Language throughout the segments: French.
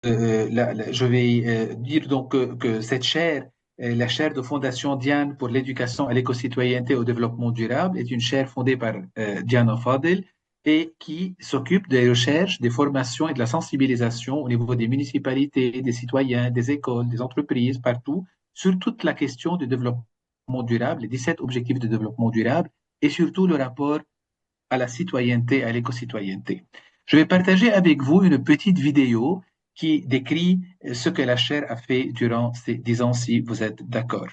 je vais dire donc que cette chaire, la chaire de Fondation Diane pour l'éducation à l'éco-citoyenneté et au développement durable, est une chaire fondée par Diana Fadel et qui s'occupe des recherches, des formations et de la sensibilisation au niveau des municipalités, des citoyens, des écoles, des entreprises, partout, sur toute la question du développement durable, les 17 objectifs de développement durable et surtout le rapport à la citoyenneté, à l'éco-citoyenneté. Je vais partager avec vous une petite vidéo qui décrit ce que la chaire a fait durant ces 10 ans, si vous êtes d'accord.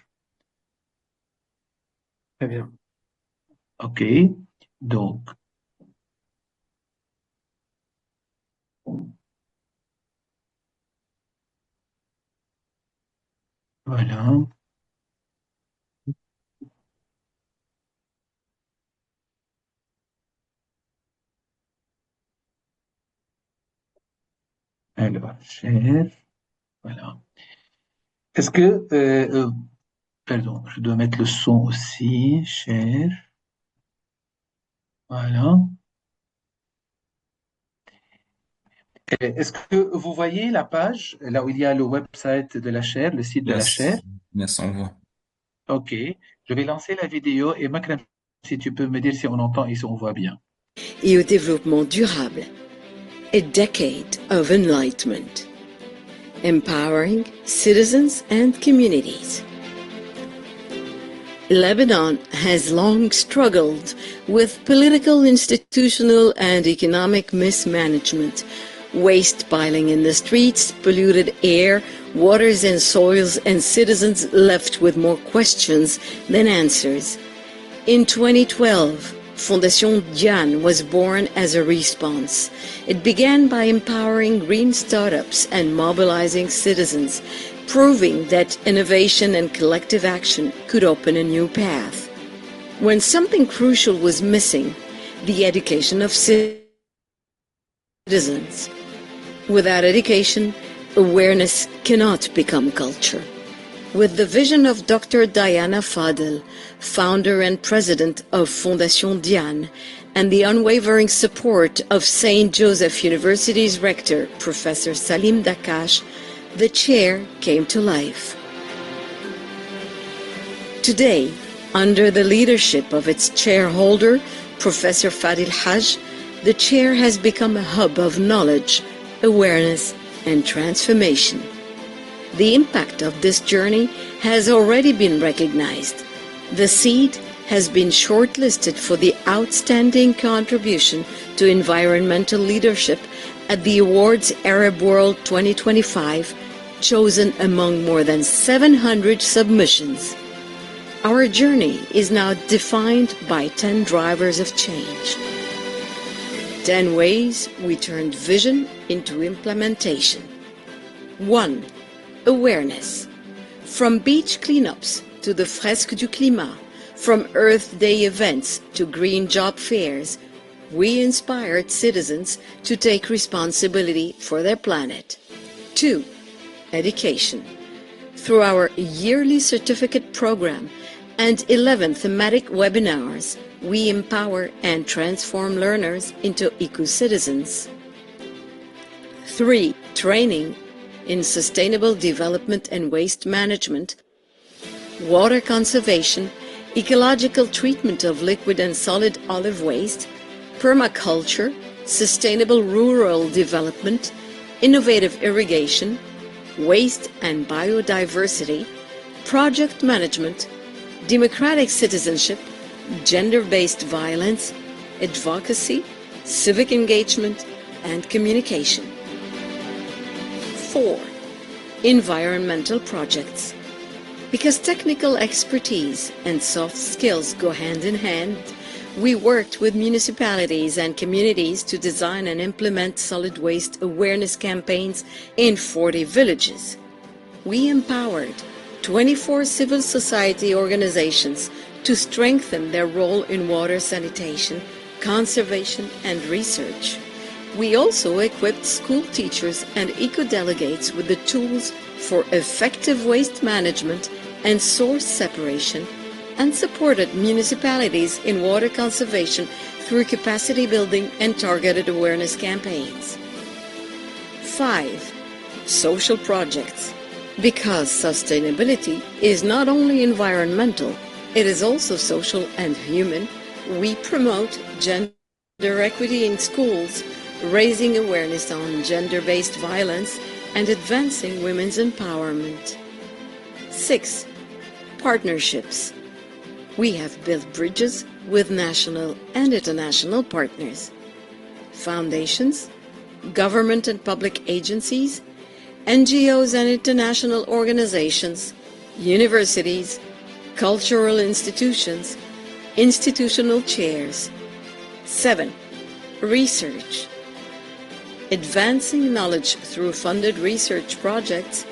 Très bien. OK. Donc, voilà. Alors, chaire, voilà. Est-ce que, pardon, je dois mettre le son aussi, chaire, voilà. Est-ce que vous voyez la page, là où il y a le website de la chaire, le site de la chaire? Yes, yes, on voit. OK. Je vais lancer la vidéo et Makram, si tu peux me dire si on entend et si on voit bien. Et au développement durable. A decade of enlightenment, empowering citizens and communities. Lebanon has long struggled with political, institutional, and economic mismanagement, waste piling in the streets, polluted air, waters and soils, and citizens left with more questions than answers. In 2012, Fondation Diane was born as a response. It began by empowering green startups and mobilizing citizens, proving that innovation and collective action could open a new path. When something crucial was missing, the education of citizens. Without education, awareness cannot become culture. With the vision of Dr. Diana Fadel, founder and president of Fondation Diane, and the unwavering support of St. Joseph University's rector, Professor Salim Dakash, the chair came to life. Today, under the leadership of its chairholder, Professor Fadil Haj, the chair has become a hub of knowledge, awareness, and transformation. The impact of this journey has already been recognized. The seed has been shortlisted for the outstanding contribution to environmental leadership at the Awards Arab World 2025, chosen among more than 700 submissions. Our journey is now defined by 10 drivers of change. 10 ways we turned vision into implementation. 1. Awareness. From beach cleanups to the Fresque du Climat, from Earth Day events to green job fairs, we inspired citizens to take responsibility for their planet. 2. Education. Through our yearly certificate program and 11 thematic webinars, we empower and transform learners into eco-citizens. 3. Training in sustainable development and waste management, water conservation, ecological treatment of liquid and solid olive waste, permaculture, sustainable rural development, innovative irrigation, waste and biodiversity, project management, democratic citizenship, gender-based violence, advocacy, civic engagement, and communication. 4. Environmental projects. Because technical expertise and soft skills go hand in hand, we worked with municipalities and communities to design and implement solid waste awareness campaigns in 40 villages. We empowered 24 civil society organizations to strengthen their role in water sanitation, conservation, and research. We also equipped school teachers and eco-delegates with the tools for effective waste management and source separation, and supported municipalities in water conservation through capacity building and targeted awareness campaigns. 5. social projects. Because sustainability is not only environmental, it is also social and human, we promote gender equity in schools, raising awareness on gender-based violence, and advancing women's empowerment. 6. Partnerships. We have built bridges with national and international partners, foundations, government and public agencies, NGOs and international organizations, universities, cultural institutions, institutional chairs. 7. Research. Advancing knowledge through funded research projects,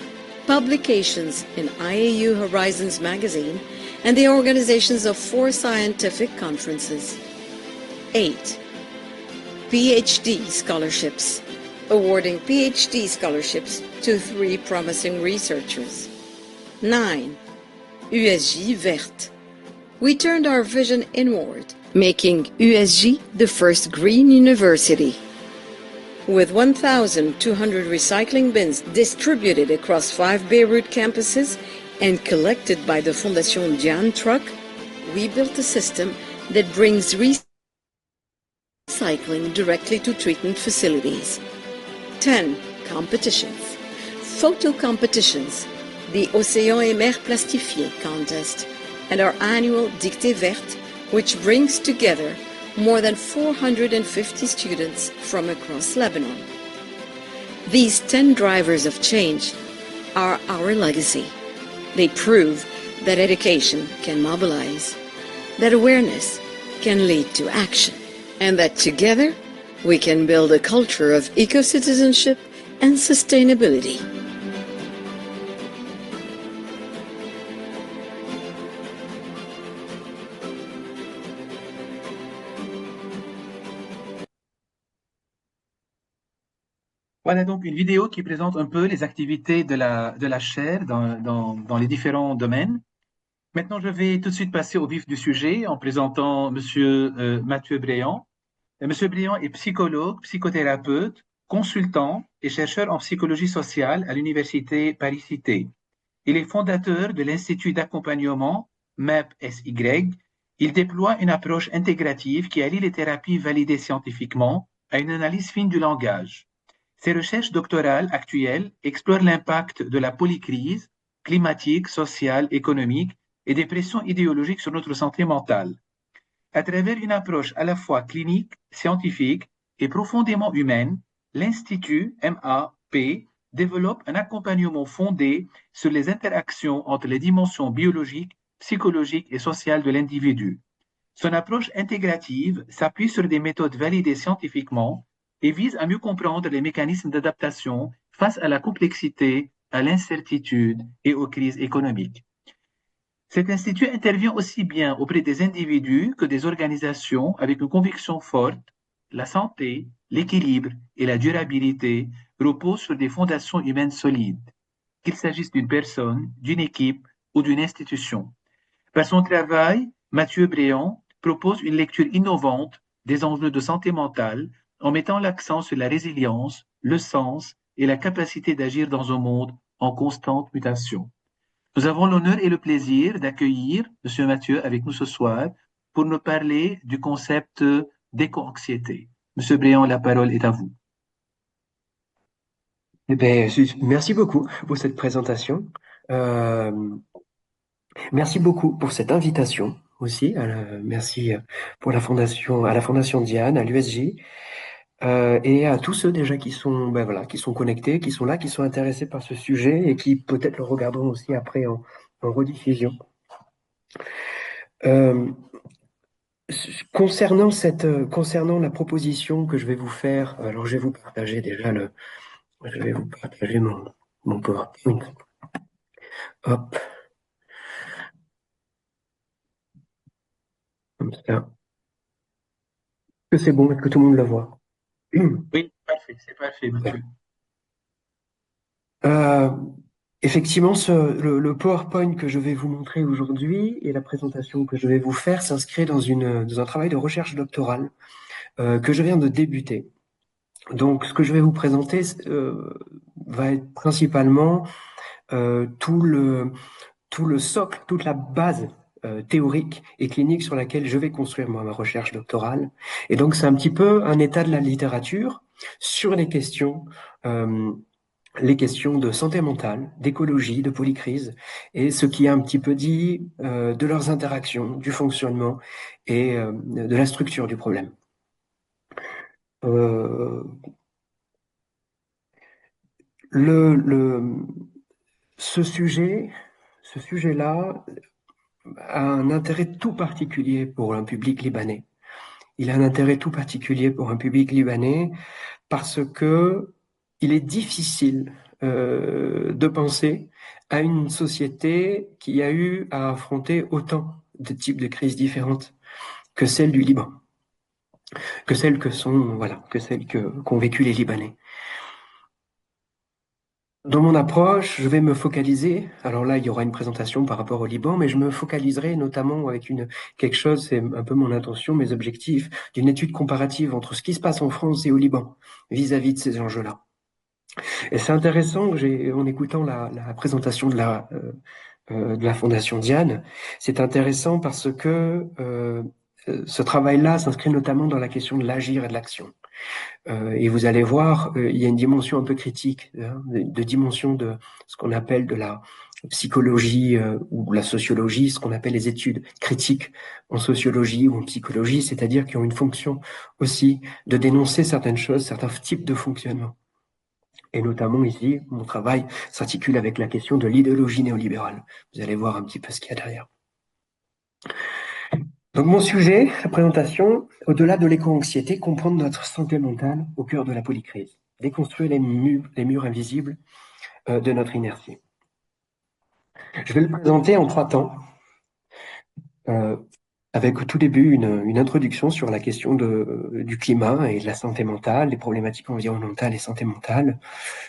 publications in IAU Horizons magazine, and the organizations of 4 scientific conferences. 8. PhD scholarships, awarding PhD scholarships to 3 promising researchers. 9. USJ Verte. We turned our vision inward, making USJ the first green university. With 1,200 recycling bins distributed across 5 Beirut campuses and collected by the Fondation Diane truck, we built a system that brings recycling directly to treatment facilities. 10. Competitions. Photo competitions, the Océan et Mer Plastifiés contest, and our annual Dictée Verte, which brings together more than 450 students from across Lebanon. These 10 drivers of change are our legacy. They prove that education can mobilize, that awareness can lead to action, and that together we can build a culture of eco-citizenship and sustainability. Voilà donc une vidéo qui présente un peu les activités de la chaire dans les différents domaines. Maintenant, je vais tout de suite passer au vif du sujet en présentant Monsieur Mathieu Bréant. Monsieur Bréant est psychologue, psychothérapeute, consultant et chercheur en psychologie sociale à l'Université Paris-Cité. Il est fondateur de l'Institut d'accompagnement MEP-SY. Il déploie une approche intégrative qui allie les thérapies validées scientifiquement à une analyse fine du langage. Ses recherches doctorales actuelles explorent l'impact de la polycrise climatique, sociale, économique et des pressions idéologiques sur notre santé mentale. À travers une approche à la fois clinique, scientifique et profondément humaine, l'Institut MAP développe un accompagnement fondé sur les interactions entre les dimensions biologiques, psychologiques et sociales de l'individu. Son approche intégrative s'appuie sur des méthodes validées scientifiquement et vise à mieux comprendre les mécanismes d'adaptation face à la complexité, à l'incertitude et aux crises économiques. Cet institut intervient aussi bien auprès des individus que des organisations avec une conviction forte: la santé, l'équilibre et la durabilité reposent sur des fondations humaines solides, qu'il s'agisse d'une personne, d'une équipe ou d'une institution. Par son travail, Mathieu Bréant propose une lecture innovante des enjeux de santé mentale en mettant l'accent sur la résilience, le sens et la capacité d'agir dans un monde en constante mutation. Nous avons l'honneur et le plaisir d'accueillir M. Mathieu avec nous ce soir pour nous parler du concept d'éco-anxiété. M. Bréant, la parole est à vous. Eh bien, merci beaucoup pour cette présentation. Merci beaucoup pour cette invitation aussi. Merci pour la Fondation Diane, à l'USJ. Et à tous ceux déjà qui sont, qui sont connectés, qui sont là, qui sont intéressés par ce sujet et qui peut-être le regarderont aussi après en rediffusion. Concernant la proposition que je vais vous faire, alors je vais vous partager déjà mon PowerPoint. Hop. Comme ça. Est-ce que c'est bon? Est-ce que tout le monde le voit? Oui, parfait, c'est parfait, Mathieu. Effectivement, le PowerPoint que je vais vous montrer aujourd'hui et la présentation que je vais vous faire s'inscrit dans un travail de recherche doctorale que je viens de débuter. Donc, ce que je vais vous présenter va être principalement tout le socle, toute la base théorique et clinique sur laquelle je vais construire moi, ma recherche doctorale. Et donc, c'est un petit peu un état de la littérature sur les questions de santé mentale, d'écologie, de polycrise, et ce qui est un petit peu dit de leurs interactions, du fonctionnement et de la structure du problème. Ce sujet-là a un intérêt tout particulier pour un public libanais. Il a un intérêt tout particulier pour un public libanais parce que il est difficile de penser à une société qui a eu à affronter autant de types de crises différentes que celle du Liban, que celles qu'ont vécu les Libanais. Dans mon approche, je vais me focaliser, alors là, il y aura une présentation par rapport au Liban, mais je me focaliserai notamment avec quelque chose, c'est un peu mon intention, mes objectifs, d'une étude comparative entre ce qui se passe en France et au Liban vis-à-vis de ces enjeux-là. Et c'est intéressant, en écoutant la présentation de la Fondation Diane, c'est intéressant parce que ce travail-là s'inscrit notamment dans la question de l'agir et de l'action. Et vous allez voir, il y a une dimension un peu critique, de dimension de ce qu'on appelle de la psychologie ou la sociologie, ce qu'on appelle les études critiques en sociologie ou en psychologie, c'est-à-dire qui ont une fonction aussi de dénoncer certaines choses, certains types de fonctionnement. Et notamment ici, mon travail s'articule avec la question de l'idéologie néolibérale. Vous allez voir un petit peu ce qu'il y a derrière. Donc mon sujet, la présentation, au-delà de l'éco-anxiété, comprendre notre santé mentale au cœur de la polycrise, déconstruire les murs invisibles de notre inertie. Je vais le présenter en 3 temps, avec au tout début une introduction sur la question du climat et de la santé mentale, les problématiques environnementales et santé mentale.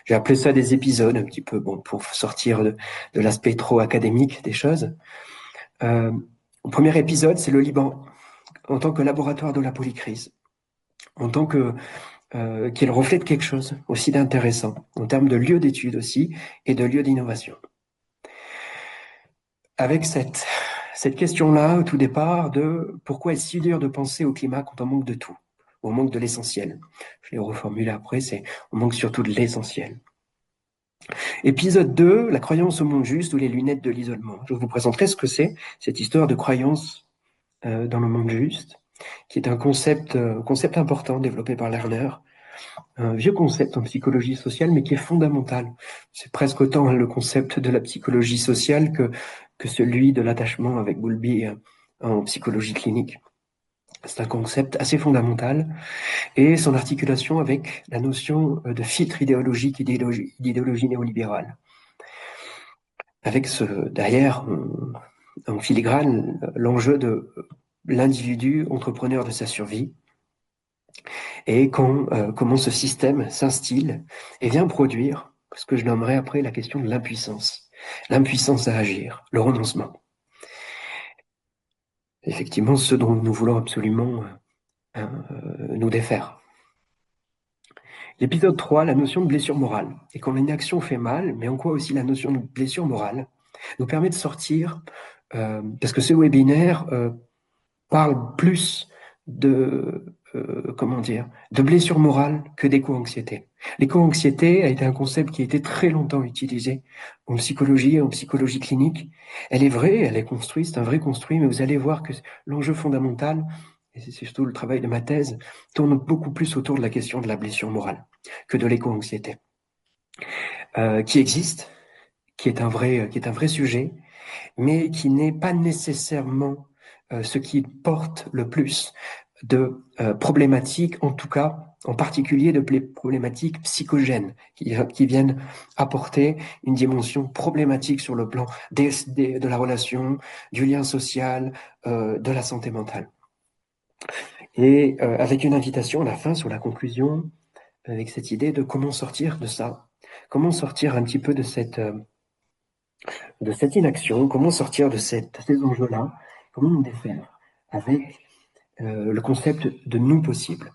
J'ai appelé ça des épisodes, un petit peu pour sortir de l'aspect trop académique des choses. Le premier épisode, c'est le Liban, en tant que laboratoire de la polycrise, en tant qu'il reflète quelque chose aussi d'intéressant, en termes de lieu d'étude aussi, et de lieu d'innovation. Avec cette question-là, au tout départ, de pourquoi est-ce si dur de penser au climat quand on manque de tout, on manque de l'essentiel. Je l'ai reformulé après, on manque surtout de l'essentiel. Épisode 2, la croyance au monde juste ou les lunettes de l'isolement. Je vous présenterai ce que c'est, cette histoire de croyance dans le monde juste, qui est un concept important développé par Lerner, un vieux concept en psychologie sociale, mais qui est fondamental. C'est presque autant le concept de la psychologie sociale que celui de l'attachement avec Bowlby en psychologie clinique. C'est un concept assez fondamental et son articulation avec la notion de filtre idéologique et d'idéologie néolibérale. Avec derrière, en filigrane, l'enjeu de l'individu entrepreneur de sa survie et comment ce système s'instille et vient produire ce que je nommerai après la question de l'impuissance à agir, le renoncement. Effectivement, ce dont nous voulons absolument nous défaire. L'épisode 3, la notion de blessure morale. Et quand une action fait mal, mais en quoi aussi la notion de blessure morale nous permet de sortir, parce que ce webinaire parle plus de blessure morale que d'éco-anxiété. L'éco-anxiété a été un concept qui a été très longtemps utilisé en psychologie et en psychologie clinique. Elle est vraie, elle est construite, c'est un vrai construit, mais vous allez voir que l'enjeu fondamental, et c'est surtout le travail de ma thèse, tourne beaucoup plus autour de la question de la blessure morale que de l'éco-anxiété, qui existe, qui est un vrai sujet, mais qui n'est pas nécessairement ce qui porte le plus de problématiques, en tout cas, en particulier de problématiques psychogènes, qui viennent apporter une dimension problématique sur le plan de la relation, du lien social, de la santé mentale. Et avec une invitation à la fin sur la conclusion, avec cette idée de comment sortir de ça, comment sortir un petit peu de cette inaction, comment sortir de ces enjeux-là, comment nous défaire avec le concept de nous possible,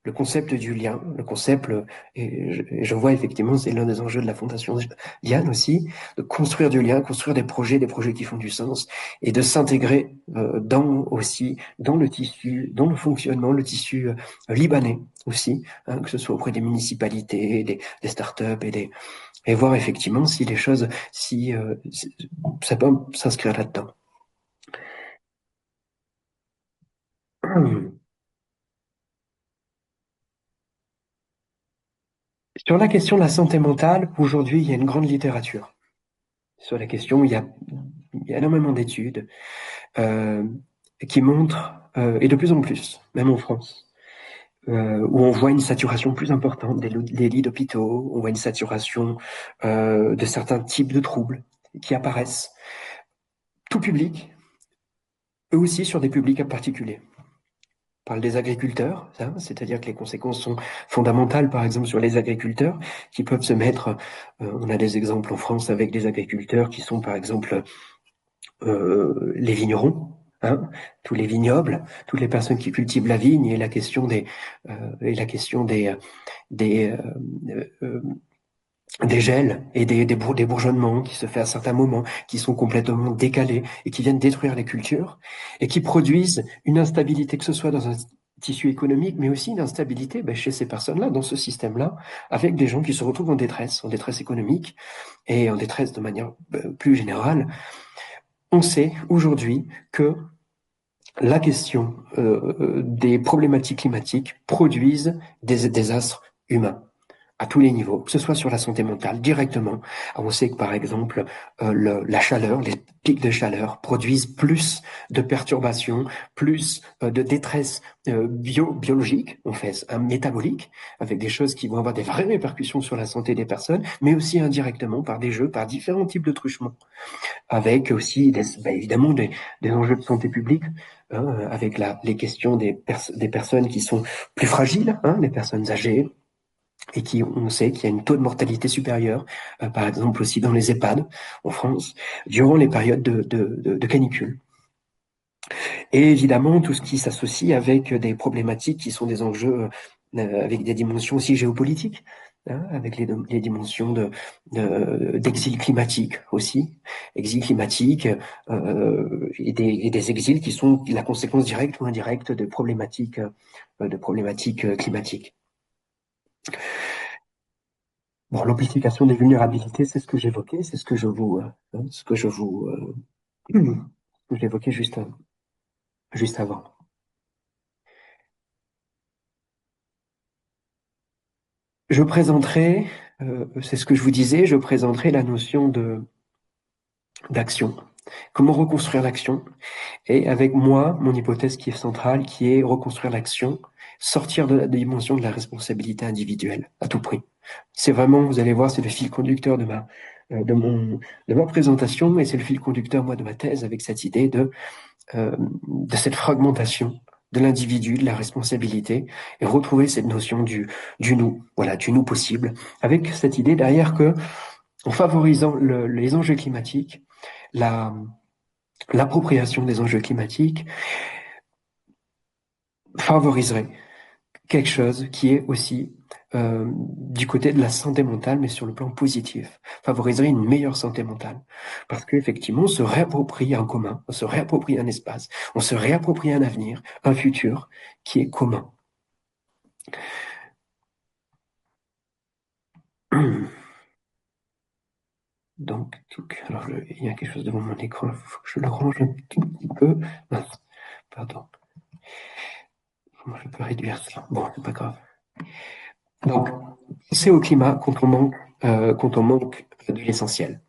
le concept du lien, le concept, et je vois effectivement, c'est l'un des enjeux de la Fondation Diane aussi, de construire du lien, construire des projets qui font du sens, et de s'intégrer dans le tissu, dans le fonctionnement, le tissu libanais aussi, hein, que ce soit auprès des municipalités, des startups et voir effectivement si les choses, si ça peut s'inscrire là-dedans. Sur la question de la santé mentale, aujourd'hui, il y a une grande littérature. Sur la question, il y a énormément d'études qui montrent, et de plus en plus, même en France, où on voit une saturation plus importante des lits d'hôpitaux, on voit une saturation de certains types de troubles qui apparaissent, tout public, eux aussi sur des publics en particulier. On parle des agriculteurs, hein, c'est-à-dire que les conséquences sont fondamentales, par exemple, sur les agriculteurs qui peuvent se mettre, on a des exemples en France avec des agriculteurs qui sont, par exemple, les vignerons, hein, tous les vignobles, toutes les personnes qui cultivent la vigne et la question des gels et des bourgeonnements qui se fait à certains moments, qui sont complètement décalés et qui viennent détruire les cultures et qui produisent une instabilité, que ce soit dans un tissu économique, mais aussi une instabilité chez ces personnes-là, dans ce système-là, avec des gens qui se retrouvent en détresse économique et en détresse de manière plus générale. On sait aujourd'hui que la question des problématiques climatiques produisent des désastres humains à tous les niveaux, que ce soit sur la santé mentale directement. On sait que par exemple la chaleur, les pics de chaleur produisent plus de perturbations, plus de détresse biologique, en fait, métabolique, avec des choses qui vont avoir des vraies répercussions sur la santé des personnes, mais aussi indirectement par des jeux, par différents types de truchements, avec aussi évidemment des enjeux de santé publique, hein, avec les questions des personnes qui sont plus fragiles, hein, les personnes âgées, et qui, on sait qu'il y a une taux de mortalité supérieur, par exemple aussi dans les EHPAD en France, durant les périodes de canicule. Et évidemment, tout ce qui s'associe avec des problématiques qui sont des enjeux avec des dimensions aussi géopolitiques, hein, avec les dimensions d'exil climatique aussi, exil climatique et des exils qui sont la conséquence directe ou indirecte de problématiques climatiques. Bon, l'amplification des vulnérabilités, c'est ce que j'évoquais, c'est ce que j'évoquais juste avant. Je présenterai, c'est ce que je vous disais, je présenterai la notion d'action. Comment reconstruire l'action? Et avec moi, mon hypothèse qui est centrale, qui est reconstruire l'action, sortir de la dimension de la responsabilité individuelle à tout prix. C'est vraiment, vous allez voir, c'est le fil conducteur de ma présentation, et c'est le fil conducteur, moi, de ma thèse, avec cette idée de cette fragmentation de l'individu, de la responsabilité, et retrouver cette notion du nous, voilà, du nous possible, avec cette idée derrière que, en favorisant les enjeux climatiques, l'appropriation des enjeux climatiques favoriserait quelque chose qui est aussi du côté de la santé mentale, mais sur le plan positif, favoriserait une meilleure santé mentale. Parce qu'effectivement, on se réapproprie un commun, on se réapproprie un espace, on se réapproprie un avenir, un futur qui est commun. Donc, alors il y a quelque chose devant mon écran, il faut que je le range un tout petit peu. Pardon. Comment je peux réduire ça? Bon, c'est pas grave. Donc, penser au climat quand on manque de l'essentiel.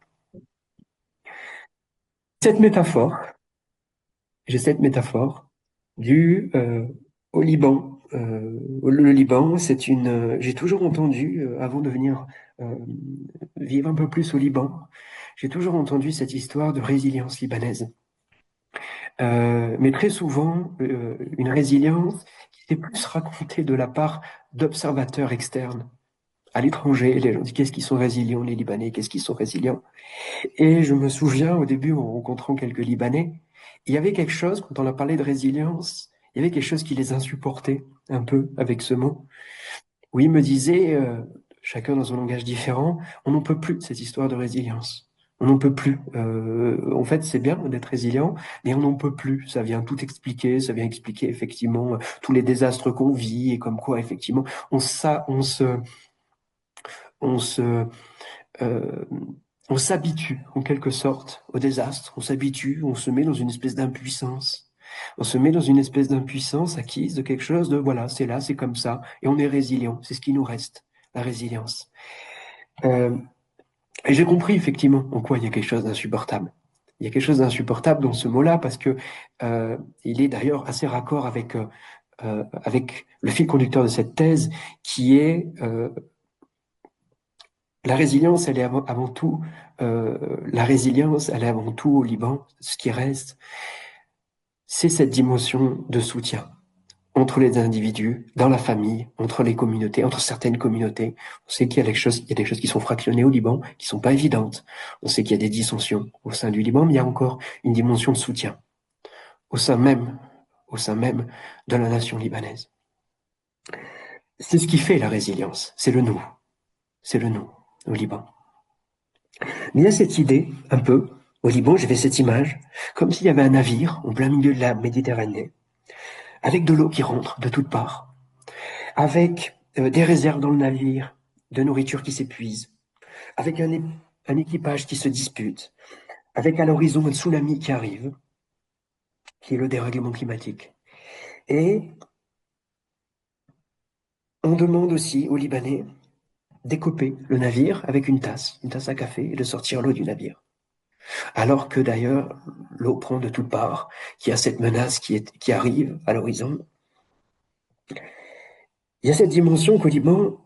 J'ai cette métaphore due au Liban. Le Liban, j'ai toujours entendu, avant de venir vivre un peu plus au Liban, j'ai toujours entendu cette histoire de résilience libanaise. Mais très souvent, une résilience qui est plus racontée de la part d'observateurs externes. À l'étranger, les gens disent qu'est-ce qu'ils sont résilients, les Libanais, qu'est-ce qu'ils sont résilients. Et je me souviens au début, en rencontrant quelques Libanais, il y avait quelque chose, quand on leur parlait de résilience, il y avait quelque chose qui les insupportait. un peu avec ce mot, où il me disait, chacun dans son langage différent, on n'en peut plus de cette histoire de résilience. On n'en peut plus. En fait, c'est bien d'être résilient, mais on n'en peut plus. Ça vient tout expliquer, ça vient expliquer effectivement tous les désastres qu'on vit et comme quoi effectivement on s'habitue en quelque sorte au désastre. On s'habitue, on se met dans une espèce d'impuissance. On se met dans une espèce d'impuissance acquise de quelque chose de voilà, c'est là, c'est comme ça, et on est résilient. C'est ce qui nous reste, la résilience. Et j'ai compris effectivement en quoi il y a quelque chose d'insupportable. Il y a quelque chose d'insupportable dans ce mot-là parce que il est d'ailleurs assez raccord avec le fil conducteur de cette thèse, qui est la résilience. Elle est avant tout la résilience. Elle est avant tout au Liban. Ce qui reste, c'est cette dimension de soutien entre les individus, dans la famille, entre les communautés, entre certaines communautés. On sait qu'il y a des choses qui sont fractionnées au Liban, qui sont pas évidentes. On sait qu'il y a des dissensions au sein du Liban, mais il y a encore une dimension de soutien au sein même de la nation libanaise. C'est ce qui fait la résilience. C'est le nous. C'est le nous au Liban. Mais il y a cette idée, un peu, au Liban, j'avais cette image, comme s'il y avait un navire en plein milieu de la Méditerranée, avec de l'eau qui rentre de toutes parts, avec des réserves dans le navire, de nourriture qui s'épuise, avec un équipage qui se dispute, avec à l'horizon un tsunami qui arrive, qui est le dérèglement climatique. Et on demande aussi aux Libanais d'écoper le navire avec une tasse à café, et de sortir l'eau du navire. Alors que d'ailleurs, l'eau prend de toutes parts, qu'il y a cette menace qui arrive à l'horizon. Il y a cette dimension qu'au Liban,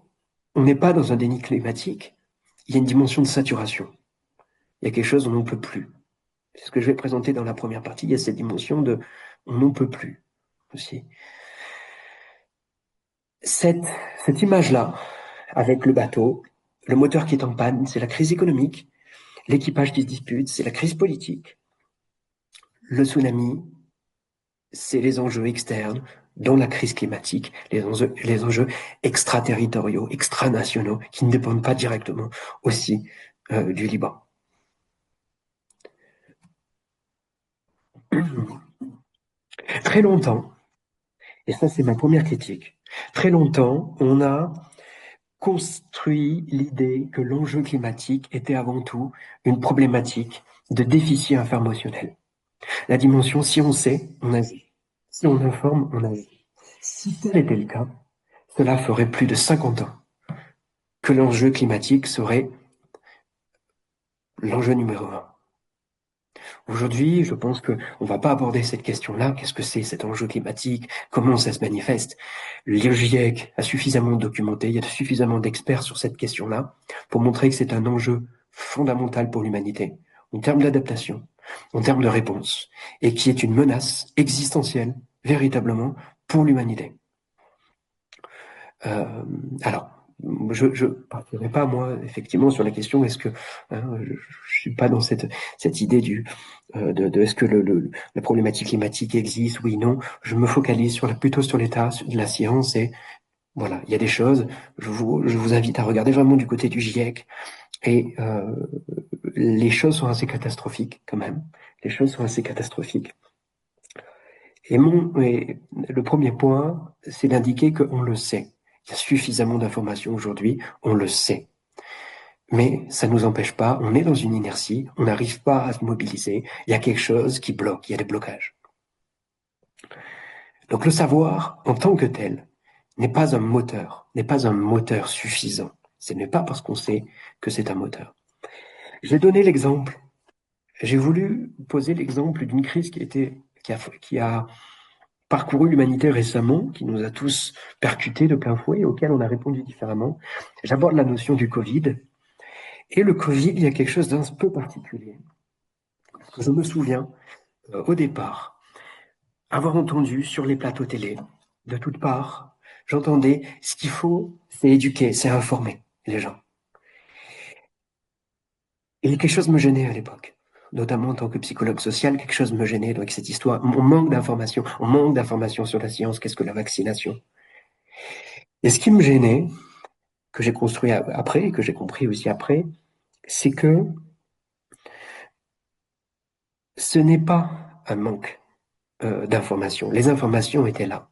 on n'est pas dans un déni climatique, il y a une dimension de saturation. Il y a quelque chose dont on n'en peut plus. C'est ce que je vais présenter dans la première partie, il y a cette dimension de on n'en peut plus aussi. Cette image-là, avec le bateau, le moteur qui est en panne, c'est la crise économique, l'équipage qui se dispute, c'est la crise politique. Le tsunami, c'est les enjeux externes, dont la crise climatique, les enjeux extraterritoriaux, extranationaux, qui ne dépendent pas directement aussi du Liban. Très longtemps, et ça c'est ma première critique, très longtemps, on a construit l'idée que l'enjeu climatique était avant tout une problématique de déficit informationnel. La dimension, si on sait, on agit. Si on informe, on agit. Si tel était le cas, cela ferait plus de 50 ans que l'enjeu climatique serait l'enjeu numéro 1. Aujourd'hui, je pense qu'on ne va pas aborder cette question-là. Qu'est-ce que c'est cet enjeu climatique? Comment ça se manifeste? Le GIEC a suffisamment documenté, il y a suffisamment d'experts sur cette question-là pour montrer que c'est un enjeu fondamental pour l'humanité, en termes d'adaptation, en termes de réponse, et qui est une menace existentielle, véritablement, pour l'humanité. Alors, je ne partirai pas, moi, effectivement, sur la question, est-ce que je suis pas dans cette idée de est-ce que la problématique climatique existe, oui, non. Je me focalise plutôt sur l'état de la science et voilà, il y a des choses, je vous invite à regarder vraiment du côté du GIEC et les choses sont assez catastrophiques quand même. Les choses sont assez catastrophiques. Et le premier point, c'est d'indiquer qu'on le sait. Il y a suffisamment d'informations aujourd'hui, on le sait. Mais ça ne nous empêche pas, on est dans une inertie, on n'arrive pas à se mobiliser, il y a quelque chose qui bloque, il y a des blocages. Donc le savoir, en tant que tel, n'est pas un moteur suffisant. Ce n'est pas parce qu'on sait que c'est un moteur. J'ai donné l'exemple, j'ai voulu poser l'exemple d'une crise qui a parcouru l'humanité récemment, qui nous a tous percutés de plein fouet et auquel on a répondu différemment. J'aborde la notion du Covid. Et le Covid, il y a quelque chose d'un peu particulier. Je me souviens, au départ, avoir entendu sur les plateaux télé, de toutes parts, j'entendais ce qu'il faut, c'est éduquer, c'est informer les gens. Et quelque chose me gênait à l'époque, notamment en tant que psychologue social, quelque chose me gênait avec cette histoire. On manque d'informations sur la science, qu'est-ce que la vaccination? Et ce qui me gênait, que j'ai construit après, et que j'ai compris aussi après, c'est que ce n'est pas un manque d'informations. Les informations étaient là.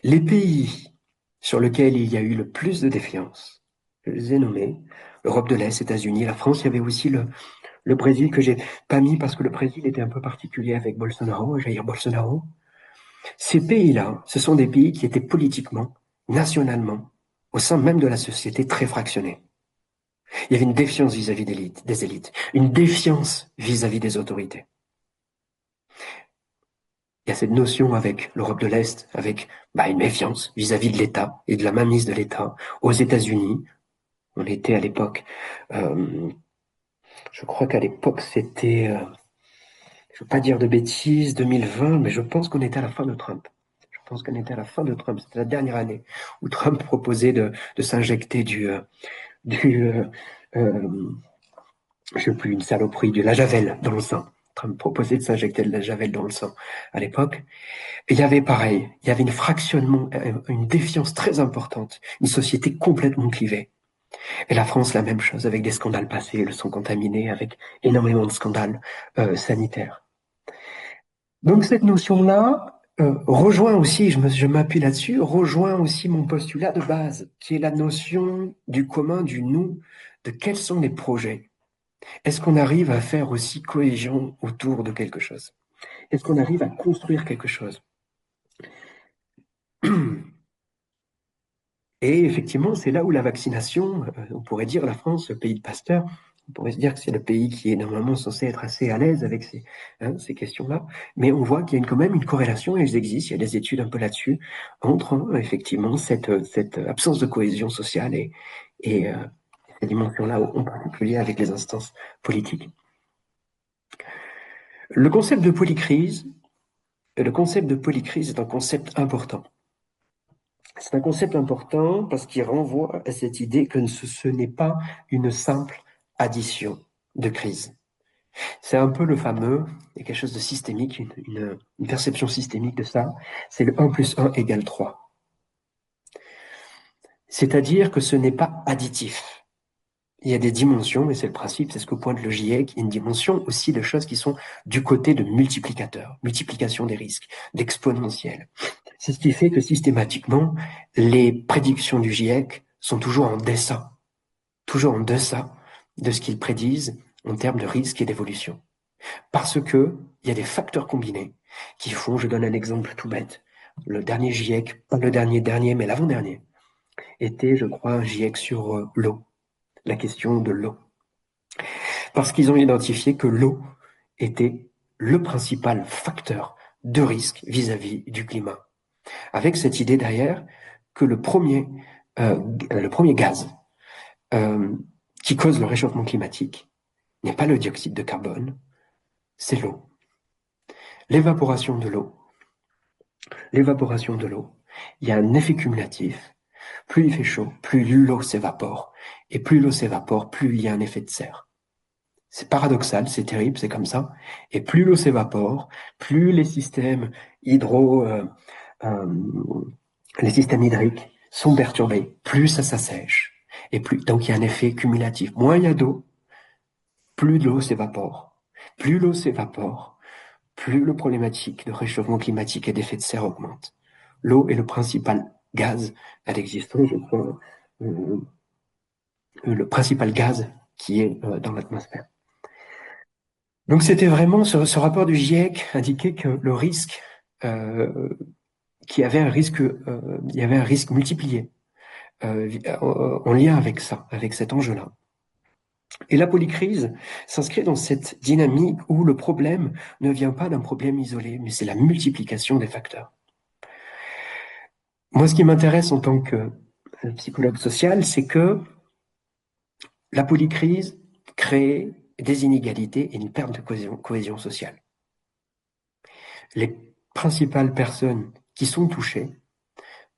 Les pays sur lesquels il y a eu le plus de défiance, je les ai nommés, l'Europe de l'Est, États-Unis, la France, il y avait aussi le Brésil que j'ai pas mis parce que le Brésil était un peu particulier avec Bolsonaro, Jair Bolsonaro. Ces pays-là, ce sont des pays qui étaient politiquement, nationalement, au sein même de la société, très fractionnés. Il y avait une défiance vis-à-vis des élites, une défiance vis-à-vis des autorités. Il y a cette notion avec l'Europe de l'Est, avec une méfiance vis-à-vis de l'État et de la mainmise de l'État. Aux États-Unis, on était à l'époque, je crois qu'à l'époque c'était, je ne veux pas dire de bêtises, 2020, mais je pense qu'on était à la fin de Trump. Je pense qu'on était à la fin de Trump. C'était la dernière année où Trump proposait de s'injecter je sais plus, une saloperie, de la javel dans le sang. Trump proposait de s'injecter de la javel dans le sang à l'époque. Et il y avait pareil, il y avait une fractionnement, une défiance très importante, une société complètement clivée. Et la France, la même chose, avec des scandales passés, le sang contaminé, avec énormément de scandales sanitaires. Donc cette notion-là rejoint aussi, je m'appuie là-dessus, rejoint aussi mon postulat de base, qui est la notion du commun, du nous, de quels sont les projets. Est-ce qu'on arrive à faire aussi cohésion autour de quelque chose? Est-ce qu'on arrive à construire quelque chose? Et effectivement, c'est là où la vaccination, on pourrait dire la France, le pays de Pasteur, on pourrait se dire que c'est le pays qui est normalement censé être assez à l'aise avec ces questions-là, mais on voit qu'il y a quand même une corrélation, et elles existent, il y a des études un peu là-dessus, entre effectivement cette absence de cohésion sociale et cette dimension-là, en particulier avec les instances politiques. Le concept de polycrise est un concept important. C'est un concept important parce qu'il renvoie à cette idée que ce n'est pas une simple addition de crise. C'est un peu le fameux, il y a quelque chose de systémique, une perception systémique de ça, c'est le 1 plus 1 égale 3. C'est-à-dire que ce n'est pas additif. Il y a des dimensions, et c'est le principe, c'est ce que pointe le GIEC, il y a une dimension aussi de choses qui sont du côté de multiplicateurs, multiplication des risques, d'exponentiel. C'est ce qui fait que systématiquement, les prédictions du GIEC sont toujours en deçà de ce qu'ils prédisent en termes de risque et d'évolution. Parce que il y a des facteurs combinés qui font, je donne un exemple tout bête, le dernier GIEC, pas le dernier, mais l'avant-dernier, était, je crois, un GIEC sur l'eau, la question de l'eau. Parce qu'ils ont identifié que l'eau était le principal facteur de risque vis-à-vis du climat. Avec cette idée derrière que le premier gaz qui cause le réchauffement climatique n'est pas le dioxyde de carbone, c'est l'eau. L'évaporation de l'eau, il y a un effet cumulatif. Plus il fait chaud, plus l'eau s'évapore. Et plus l'eau s'évapore, plus il y a un effet de serre. C'est paradoxal, c'est terrible, c'est comme ça. Et plus l'eau s'évapore, plus les systèmes les systèmes hydriques sont perturbés, plus ça s'assèche. Et plus, donc il y a un effet cumulatif. Moins il y a d'eau, plus l'eau s'évapore. Plus l'eau s'évapore, plus le problématique de réchauffement climatique et d'effet de serre augmente. L'eau est le principal gaz à l'existence, je crois, le principal gaz qui est dans l'atmosphère. Donc c'était vraiment ce rapport du GIEC indiquait que le risque, il y avait un risque multiplié en lien avec ça, avec cet enjeu-là. Et la polycrise s'inscrit dans cette dynamique où le problème ne vient pas d'un problème isolé, mais c'est la multiplication des facteurs. Moi, ce qui m'intéresse en tant que psychologue social, c'est que la polycrise crée des inégalités et une perte de cohésion sociale. Les principales personnes qui sont touchées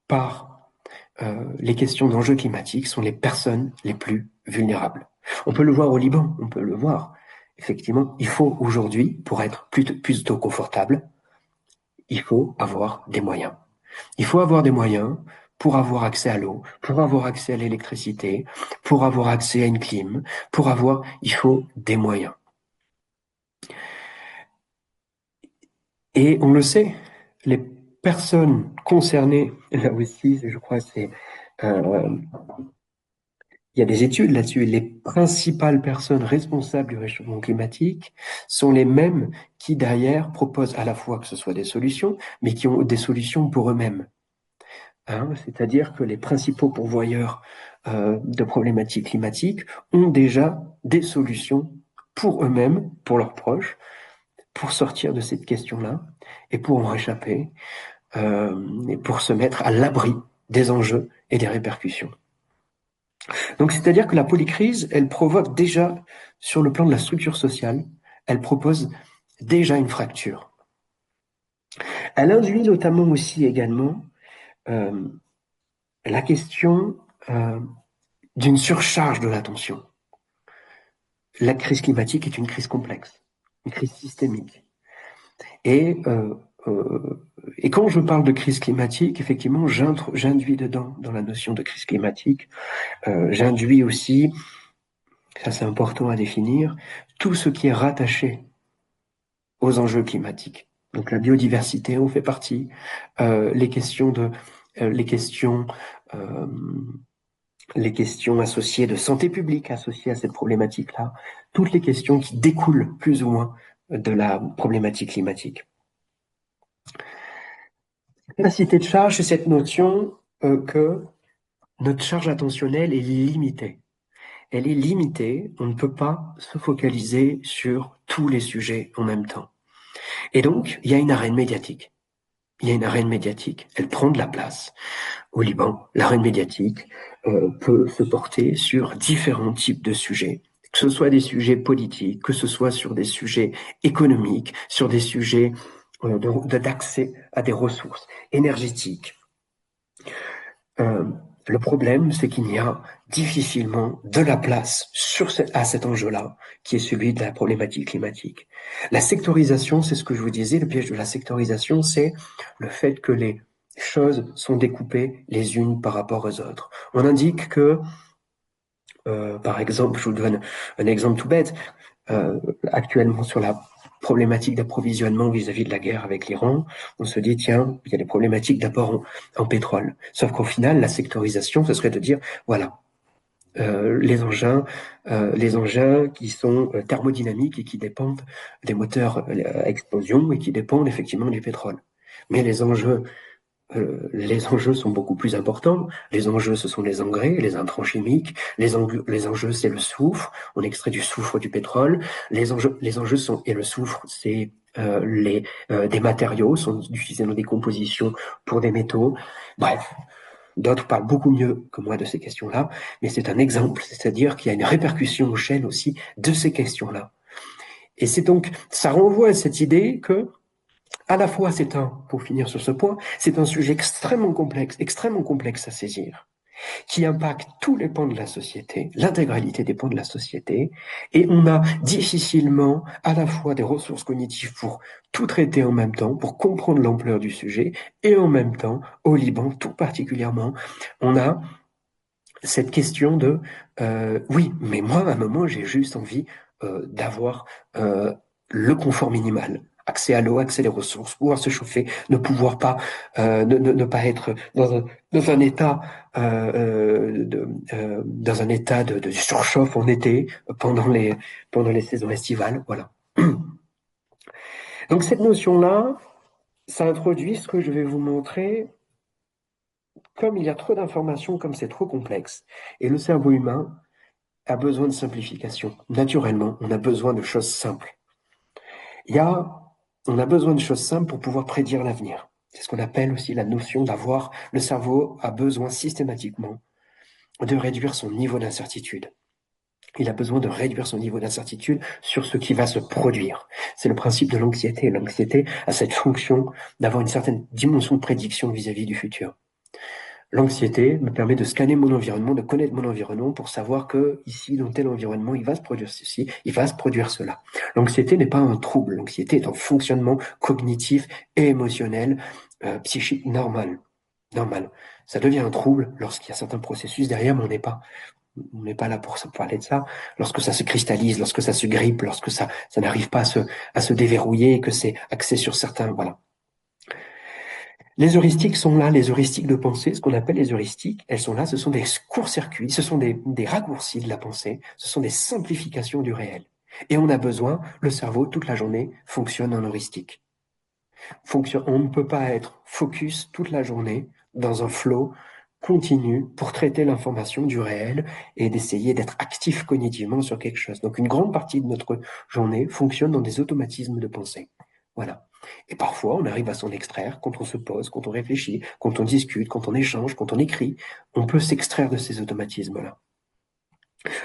par les questions d'enjeux climatiques sont les personnes les plus vulnérables. On peut le voir au Liban, on peut le voir. Effectivement, il faut aujourd'hui, pour être plutôt confortable, il faut avoir des moyens. Il faut avoir des moyens pour avoir accès à l'eau, pour avoir accès à l'électricité, pour avoir accès à une clim, il faut des moyens. Et on le sait, les personnes concernées, là aussi, je crois, il y a des études là-dessus. Les principales personnes responsables du réchauffement climatique sont les mêmes qui, derrière, proposent à la fois que ce soit des solutions, mais qui ont des solutions pour eux-mêmes. C'est-à-dire que les principaux pourvoyeurs de problématiques climatiques ont déjà des solutions pour eux-mêmes, pour leurs proches, pour sortir de cette question-là et pour en réchapper, et pour se mettre à l'abri des enjeux et des répercussions. Donc, c'est-à-dire que la polycrise, elle provoque déjà, sur le plan de la structure sociale, elle propose déjà une fracture. Elle induit notamment aussi également la question d'une surcharge de l'attention. La crise climatique est une crise complexe, une crise systémique. Et quand je parle de crise climatique, effectivement, j'induis dedans, dans la notion de crise climatique, j'induis aussi, ça c'est important à définir, tout ce qui est rattaché aux enjeux climatiques. Donc la biodiversité en fait partie, les questions associées de santé publique associées à cette problématique-là, toutes les questions qui découlent plus ou moins de la problématique climatique. Capacité de charge, c'est cette notion que notre charge attentionnelle est limitée. Elle est limitée, on ne peut pas se focaliser sur tous les sujets en même temps. Et donc, il y a une arène médiatique. Elle prend de la place. Au Liban, l'arène médiatique peut se porter sur différents types de sujets, que ce soit des sujets politiques, que ce soit sur des sujets économiques, sur des sujets d'accès à des ressources énergétiques. Le problème, c'est qu'il y a difficilement de la place à cet enjeu-là, qui est celui de la problématique climatique. La sectorisation, c'est ce que je vous disais, le piège de la sectorisation, c'est le fait que les choses sont découpées les unes par rapport aux autres. On indique que, par exemple, je vous donne un exemple tout bête, actuellement sur la problématique d'approvisionnement vis-à-vis de la guerre avec l'Iran, on se dit, tiens, il y a des problématiques d'apport en pétrole. Sauf qu'au final, la sectorisation, ce serait de dire, voilà, les engins qui sont thermodynamiques et qui dépendent des moteurs à explosion et qui dépendent effectivement du pétrole. Mais les enjeux sont beaucoup plus importants. Les enjeux, ce sont les engrais, les intrants chimiques. Les enjeux, c'est le soufre. On extrait du soufre du pétrole. Les enjeux sont, et le soufre, c'est des matériaux, sont utilisés dans des compositions pour des métaux. Bref, d'autres parlent beaucoup mieux que moi de ces questions-là, mais c'est un exemple, c'est-à-dire qu'il y a une répercussion aux chaînes aussi de ces questions-là. Et c'est donc, ça renvoie à cette idée que, à la fois, pour finir sur ce point, c'est un sujet extrêmement complexe à saisir, qui impacte tous les pans de la société, l'intégralité des pans de la société, et on a difficilement à la fois des ressources cognitives pour tout traiter en même temps, pour comprendre l'ampleur du sujet, et en même temps, au Liban tout particulièrement, on a cette question de oui, mais moi, à un moment, j'ai juste envie d'avoir le confort minimal. Accès à l'eau, accès aux ressources, pouvoir se chauffer, ne pas être dans un état de surchauffe en été pendant les saisons estivales, voilà. Donc cette notion-là, ça introduit ce que je vais vous montrer. Comme il y a trop d'informations, comme c'est trop complexe, et le cerveau humain a besoin de simplification. Naturellement, on a besoin de choses simples. On a besoin de choses simples pour pouvoir prédire l'avenir. C'est ce qu'on appelle aussi la notion le cerveau a besoin systématiquement de réduire son niveau d'incertitude. Il a besoin de réduire son niveau d'incertitude sur ce qui va se produire. C'est le principe de l'anxiété. L'anxiété a cette fonction d'avoir une certaine dimension de prédiction vis-à-vis du futur. L'anxiété me permet de scanner mon environnement, de connaître mon environnement pour savoir que ici, dans tel environnement, il va se produire ceci, il va se produire cela. L'anxiété n'est pas un trouble. L'anxiété est un fonctionnement cognitif et émotionnel, psychique normal. normal. Ça devient un trouble lorsqu'il y a certains processus derrière, mais on n'est pas là pour parler de ça. Lorsque ça se cristallise, lorsque ça se grippe, lorsque ça n'arrive pas à se déverrouiller, que c'est axé sur certains, voilà. Les heuristiques sont là, les heuristiques de pensée, ce qu'on appelle les heuristiques, elles sont là, ce sont des courts-circuits, ce sont des raccourcis de la pensée, ce sont des simplifications du réel. Et on a besoin, le cerveau, toute la journée, fonctionne en heuristique. On ne peut pas être focus toute la journée dans un flow continu pour traiter l'information du réel et d'essayer d'être actif cognitivement sur quelque chose. Donc une grande partie de notre journée fonctionne dans des automatismes de pensée. Voilà. Et parfois, on arrive à s'en extraire quand on se pose, quand on réfléchit, quand on discute, quand on échange, quand on écrit. On peut s'extraire de ces automatismes-là.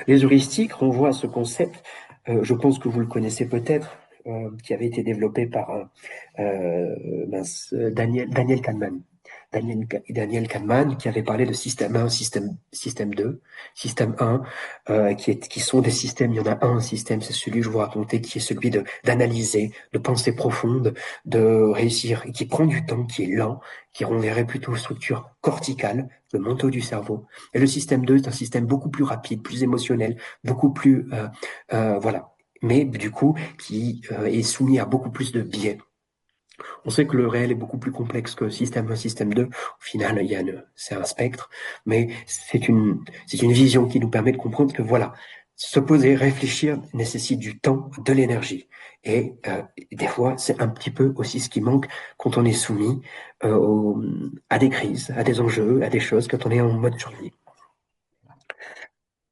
Les heuristiques renvoient à ce concept, je pense que vous le connaissez peut-être, qui avait été développé par Daniel Kahneman. Daniel Kahneman qui avait parlé de système 1, système 2, système 1, qui sont des systèmes. Il y en a un système, c'est celui que je vous racontais, qui est celui d'analyser, de penser profonde, de réussir, et qui prend du temps, qui est lent, qui renverrait plutôt aux structures corticales, le manteau du cerveau. Et le système 2 est un système beaucoup plus rapide, plus émotionnel, beaucoup plus, voilà. Mais du coup, qui est soumis à beaucoup plus de biais. On sait que le réel est beaucoup plus complexe que système 1, système 2. Au final, c'est un spectre, mais c'est une vision qui nous permet de comprendre que voilà, se poser, réfléchir nécessite du temps, de l'énergie. Et des fois, c'est un petit peu aussi ce qui manque quand on est soumis à des crises, à des enjeux, à des choses, quand on est en mode survie.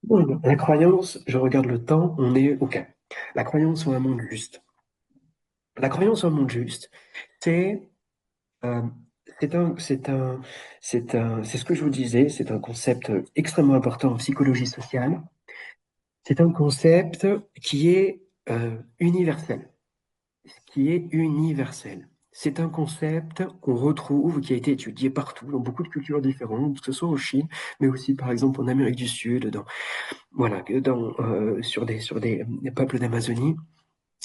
Bon, la croyance, je regarde le temps, on est OK. La croyance en un monde juste. La croyance en un monde juste, c'est c'est ce que je vous disais, c'est un concept extrêmement important en psychologie sociale. C'est un concept qui est universel, qui est universel. C'est un concept qu'on retrouve, qui a été étudié partout, dans beaucoup de cultures différentes, que ce soit en Chine, mais aussi par exemple en Amérique du Sud, sur des peuples d'Amazonie.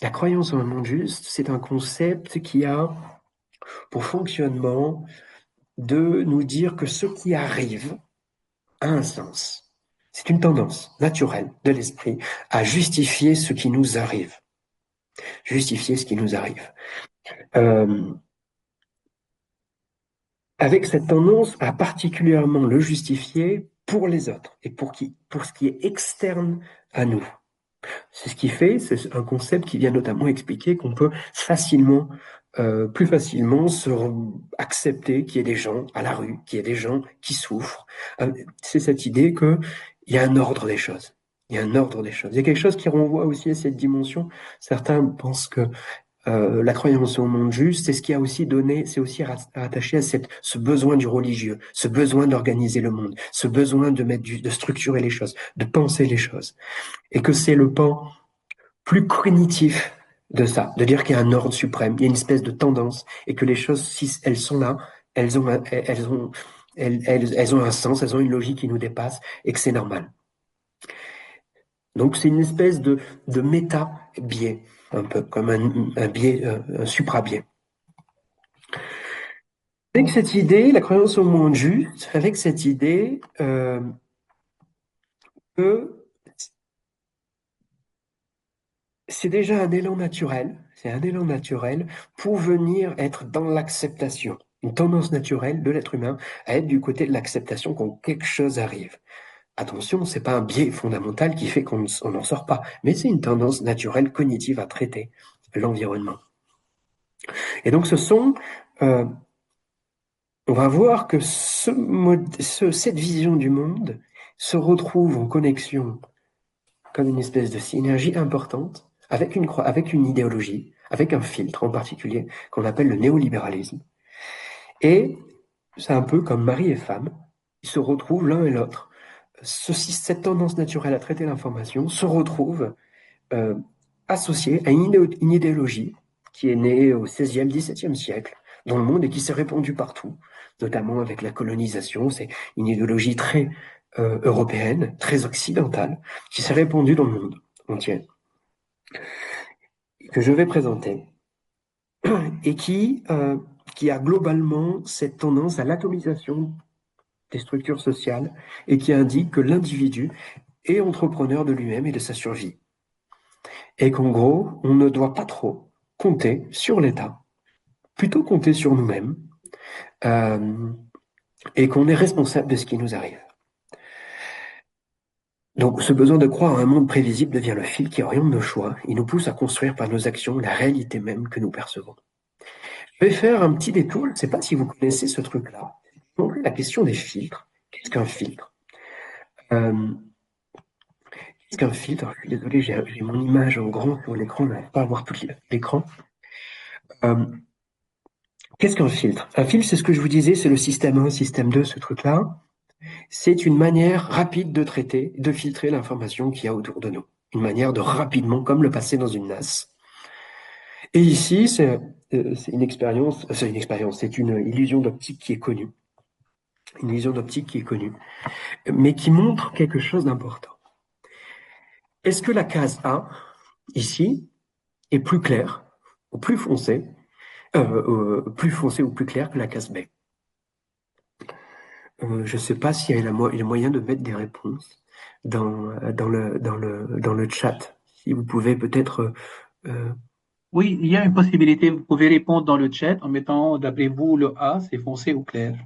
La croyance en un monde juste, c'est un concept qui a pour fonctionnement de nous dire que ce qui arrive a un sens. C'est une tendance naturelle de l'esprit à justifier ce qui nous arrive. Justifier ce qui nous arrive. Avec cette tendance à particulièrement le justifier pour les autres et pour ce qui est externe à nous. C'est ce qui fait, c'est un concept qui vient notamment expliquer qu'on peut plus facilement accepter qu'il y ait des gens à la rue, qu'il y ait des gens qui souffrent. C'est cette idée qu'il y a un ordre des choses. Il y a un ordre des choses. Il y a quelque chose qui renvoie aussi à cette dimension. Certains pensent que la croyance au monde juste, c'est ce qui a aussi donné, c'est aussi rattaché à ce besoin du religieux, ce besoin d'organiser le monde, ce besoin de structurer les choses, de penser les choses. Et que c'est le pan plus cognitif de ça, de dire qu'il y a un ordre suprême, il y a une espèce de tendance, et que les choses, si elles sont là, elles ont un sens, elles ont une logique qui nous dépasse, et que c'est normal. Donc c'est une espèce de méta-biais, un peu comme un biais, un supra-biais. Avec cette idée, la croyance au monde juste, avec cette idée que c'est déjà un élan naturel, c'est un élan naturel pour venir être dans l'acceptation. Une tendance naturelle de l'être humain à être du côté de l'acceptation quand quelque chose arrive. Attention, c'est pas un biais fondamental qui fait qu'on n'en sort pas, mais c'est une tendance naturelle cognitive à traiter l'environnement. Et donc on va voir que cette vision du monde se retrouve en connexion comme une espèce de synergie importante avec une idéologie, avec un filtre en particulier qu'on appelle le néolibéralisme. Et c'est un peu comme mari et femme, ils se retrouvent l'un et l'autre. Cette tendance naturelle à traiter l'information se retrouve associée à une idéologie qui est née au XVIe, XVIIe siècle dans le monde et qui s'est répandue partout, notamment avec la colonisation. C'est une idéologie très européenne, très occidentale, qui s'est répandue dans le monde entier, que je vais présenter, et qui qui a globalement cette tendance à l'atomisation des structures sociales et qui indique que l'individu est entrepreneur de lui-même et de sa survie. Et qu'en gros, on ne doit pas trop compter sur l'État, plutôt compter sur nous-mêmes, et qu'on est responsable de ce qui nous arrive. Donc, ce besoin de croire à un monde prévisible devient le fil qui oriente nos choix. Il nous pousse à construire par nos actions la réalité même que nous percevons. Je vais faire un petit détour. Je ne sais pas si vous connaissez ce truc-là. Je vais montrer la question des filtres. Qu'est-ce qu'un filtre? Qu'est-ce qu'un filtre? Je suis désolé, j'ai mon image en grand sur l'écran. Je n'arrive pas à voir tout l'écran. Qu'est-ce qu'un filtre? Un filtre, c'est ce que je vous disais, c'est le système 1, système 2, ce truc-là. C'est une manière rapide de traiter, de filtrer l'information qu'il y a autour de nous. Une manière de rapidement, comme le passer dans une NAS. Et ici, c'est une expérience, c'est une illusion d'optique qui est connue. Une illusion d'optique qui est connue, mais qui montre quelque chose d'important. Est-ce que la case A, ici, est plus claire, ou plus foncée ou plus claire que la case B? Je ne sais pas s'il y a le moyen de mettre des réponses dans le chat. Si vous pouvez peut-être... Oui, il y a une possibilité. Vous pouvez répondre dans le chat en mettant, d'après vous, le A, c'est foncé ou clair.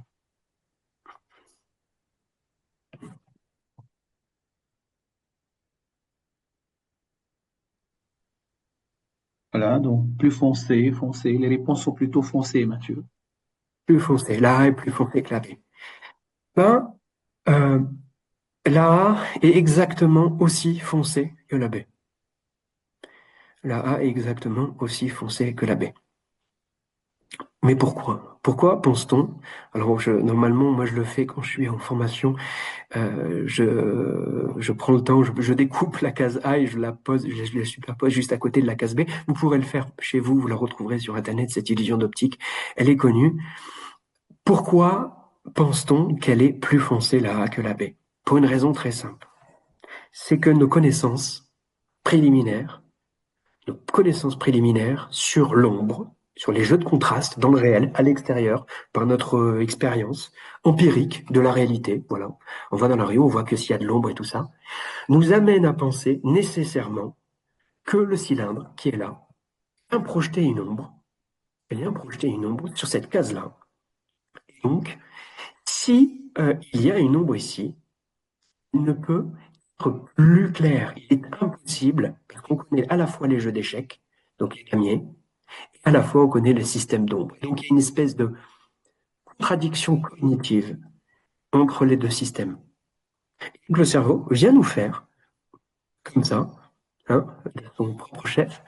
Voilà, donc plus foncé, foncé. Les réponses sont plutôt foncées, Mathieu. Plus foncé. La A est plus foncée que la B. Ben, la A est exactement aussi foncée que la B. La A est exactement aussi foncée que la B. Mais pourquoi? Pourquoi pense-t-on? Alors, normalement, moi, je le fais quand je suis en formation. Je prends le temps, je découpe la case A et je la superpose juste à côté de la case B. Vous pourrez le faire chez vous, vous la retrouverez sur Internet, cette illusion d'optique. Elle est connue. Pourquoi pense-t-on qu'elle est plus foncée la A que la B? Pour une raison très simple. C'est que nos connaissances préliminaires sur l'ombre, sur les jeux de contraste dans le réel, à l'extérieur, par notre expérience empirique de la réalité, voilà. On va dans la rue, on voit que s'il y a de l'ombre et tout ça, nous amène à penser nécessairement que le cylindre qui est là vient projeter une ombre sur cette case-là. Donc, si il y a une ombre ici, il ne peut être plus clair. Il est impossible, parce qu'on connaît à la fois les jeux d'échecs, donc les damiers, et à la fois on connaît le système d'ombre. Donc il y a une espèce de contradiction cognitive entre les deux systèmes. Donc le cerveau vient nous faire, comme ça, son propre chef,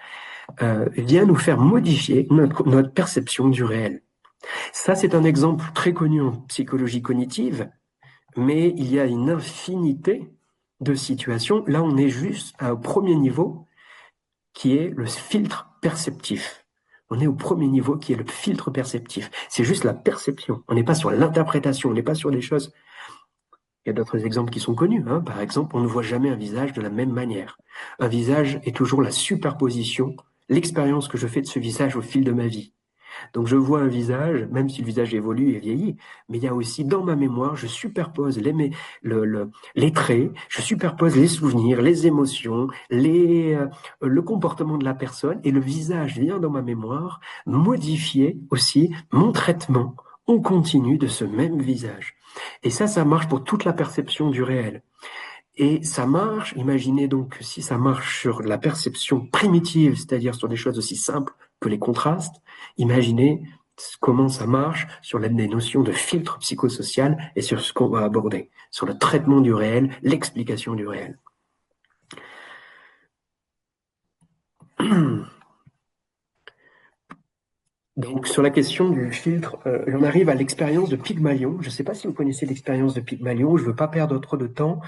vient nous faire modifier notre perception du réel. Ça, c'est un exemple très connu en psychologie cognitive, mais il y a une infinité de situations. Là, on est juste à un premier niveau qui est le filtre perceptif. On est au premier niveau qui est le filtre perceptif. C'est juste la perception. On n'est pas sur l'interprétation, on n'est pas sur les choses. Il y a d'autres exemples qui sont connus. Par exemple, on ne voit jamais un visage de la même manière. Un visage est toujours la superposition, l'expérience que je fais de ce visage au fil de ma vie. Donc je vois un visage, même si le visage évolue et vieillit, mais il y a aussi dans ma mémoire, je superpose les traits, je superpose les souvenirs, les émotions, le comportement de la personne, et le visage vient dans ma mémoire modifier aussi mon traitement en continu de ce même visage. Et ça marche pour toute la perception du réel. Et ça marche, imaginez donc si ça marche sur la perception primitive, c'est-à-dire sur des choses aussi simples que les contrastes, imaginez comment ça marche sur des notions de filtre psychosocial et sur ce qu'on va aborder, sur le traitement du réel, l'explication du réel. Donc, sur la question du filtre, on arrive à l'expérience de Pygmalion. Je ne sais pas si vous connaissez l'expérience de Pygmalion, je ne veux pas perdre trop de temps.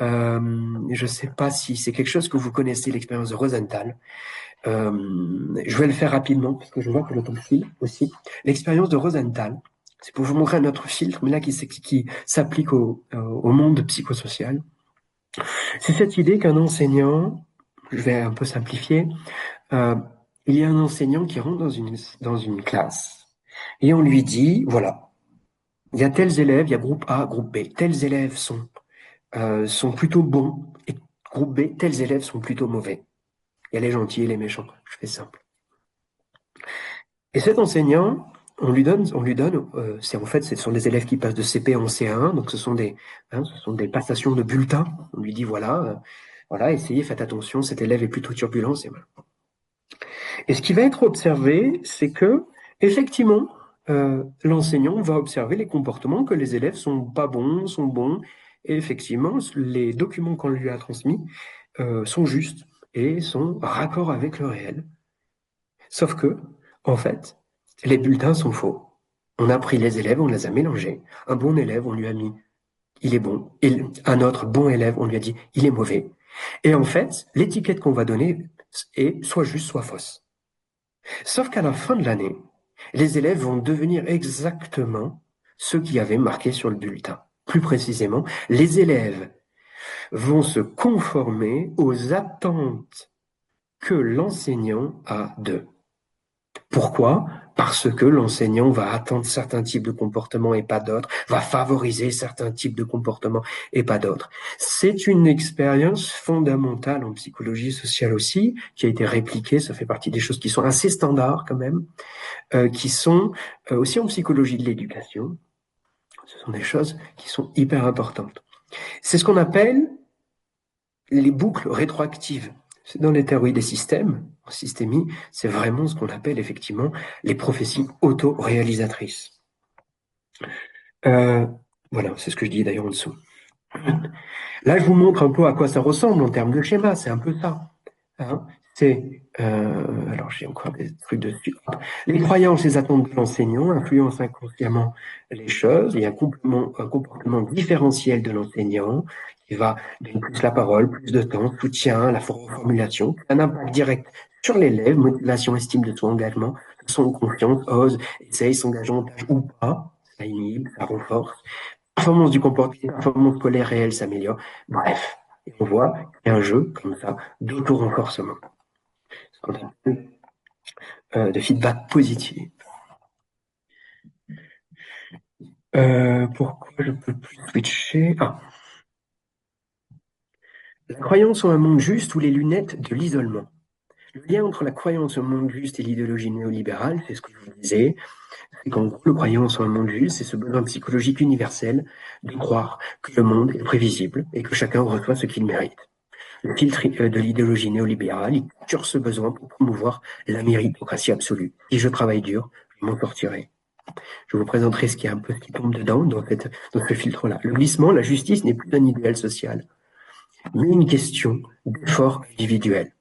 Je ne sais pas si c'est quelque chose que vous connaissez, l'expérience de Rosenthal. Je vais le faire rapidement, parce que je vois que le temps file aussi. L'expérience de Rosenthal, c'est pour vous montrer un autre filtre, mais là qui s'applique au monde psychosocial. C'est cette idée qu'un enseignant, je vais un peu simplifier, il y a un enseignant qui rentre dans une classe Et on lui dit, voilà, il y a tels élèves, il y a groupe A, groupe B. Tels élèves sont plutôt bons, et groupe B, tels élèves sont plutôt mauvais. Il y a les gentils et les méchants. Je fais simple. Et cet enseignant, on lui donne, ce sont des élèves qui passent de CP en CA1, donc ce sont des passations de bulletins. On lui dit voilà, essayez, faites attention, cet élève est plutôt turbulent, c'est voilà. Et ce qui va être observé, c'est que effectivement, l'enseignant va observer les comportements, que les élèves sont pas bons, sont bons, et effectivement, les documents qu'on lui a transmis sont justes et sont raccords avec le réel. Sauf que, en fait, les bulletins sont faux. On a pris les élèves, on les a mélangés. Un bon élève, on lui a mis il est bon. Et un autre bon élève, on lui a dit il est mauvais. Et en fait, l'étiquette qu'on va donner est soit juste, soit fausse. Sauf qu'à la fin de l'année, les élèves vont devenir exactement ceux qui avaient marqué sur le bulletin. Plus précisément, les élèves vont se conformer aux attentes que l'enseignant a d'eux. Pourquoi? Parce que l'enseignant va attendre certains types de comportements et pas d'autres, va favoriser certains types de comportements et pas d'autres. C'est une expérience fondamentale en psychologie sociale aussi, qui a été répliquée, ça fait partie des choses qui sont assez standards quand même, qui sont aussi en psychologie de l'éducation. Ce sont des choses qui sont hyper importantes. C'est ce qu'on appelle les boucles rétroactives. Dans les théories des systèmes, en systémie, c'est vraiment ce qu'on appelle effectivement les prophéties auto-réalisatrices. Voilà, c'est ce que je dis d'ailleurs en dessous. Là, je vous montre un peu à quoi ça ressemble en termes de schéma, c'est un peu ça. Hein, alors j'ai encore des trucs dessus. Les croyances et les attentes de l'enseignant influencent inconsciemment les choses. Il y a un comportement différentiel de l'enseignant qui va donner plus la parole, plus de temps, soutien, la formulation, un impact direct sur l'élève, motivation, estime de son engagement, son confiance, ose, essaye, s'engage en tâche ou pas, ça inhibe, ça renforce. Performance du comportement, performance scolaire réelle s'améliore. Bref, et on voit qu'il y a un jeu comme ça d'auto-renforcement, ce qu'on appelle de feedback positif. Pourquoi je peux plus switcher? La croyance en un monde juste ou les lunettes de l'isolement. Le lien entre la croyance au monde juste et l'idéologie néolibérale, c'est ce que je vous disais, c'est qu'en gros, la croyance en un monde juste, c'est ce besoin psychologique universel de croire que le monde est prévisible et que chacun reçoit ce qu'il mérite. Le filtre de l'idéologie néolibérale, il capture ce besoin pour promouvoir la méritocratie absolue. Si je travaille dur, je m'en sortirai. Je vous présenterai ce qui tombe dedans, dans ce filtre-là. Le glissement, la justice n'est plus un idéal social, mais une question d'effort individuel.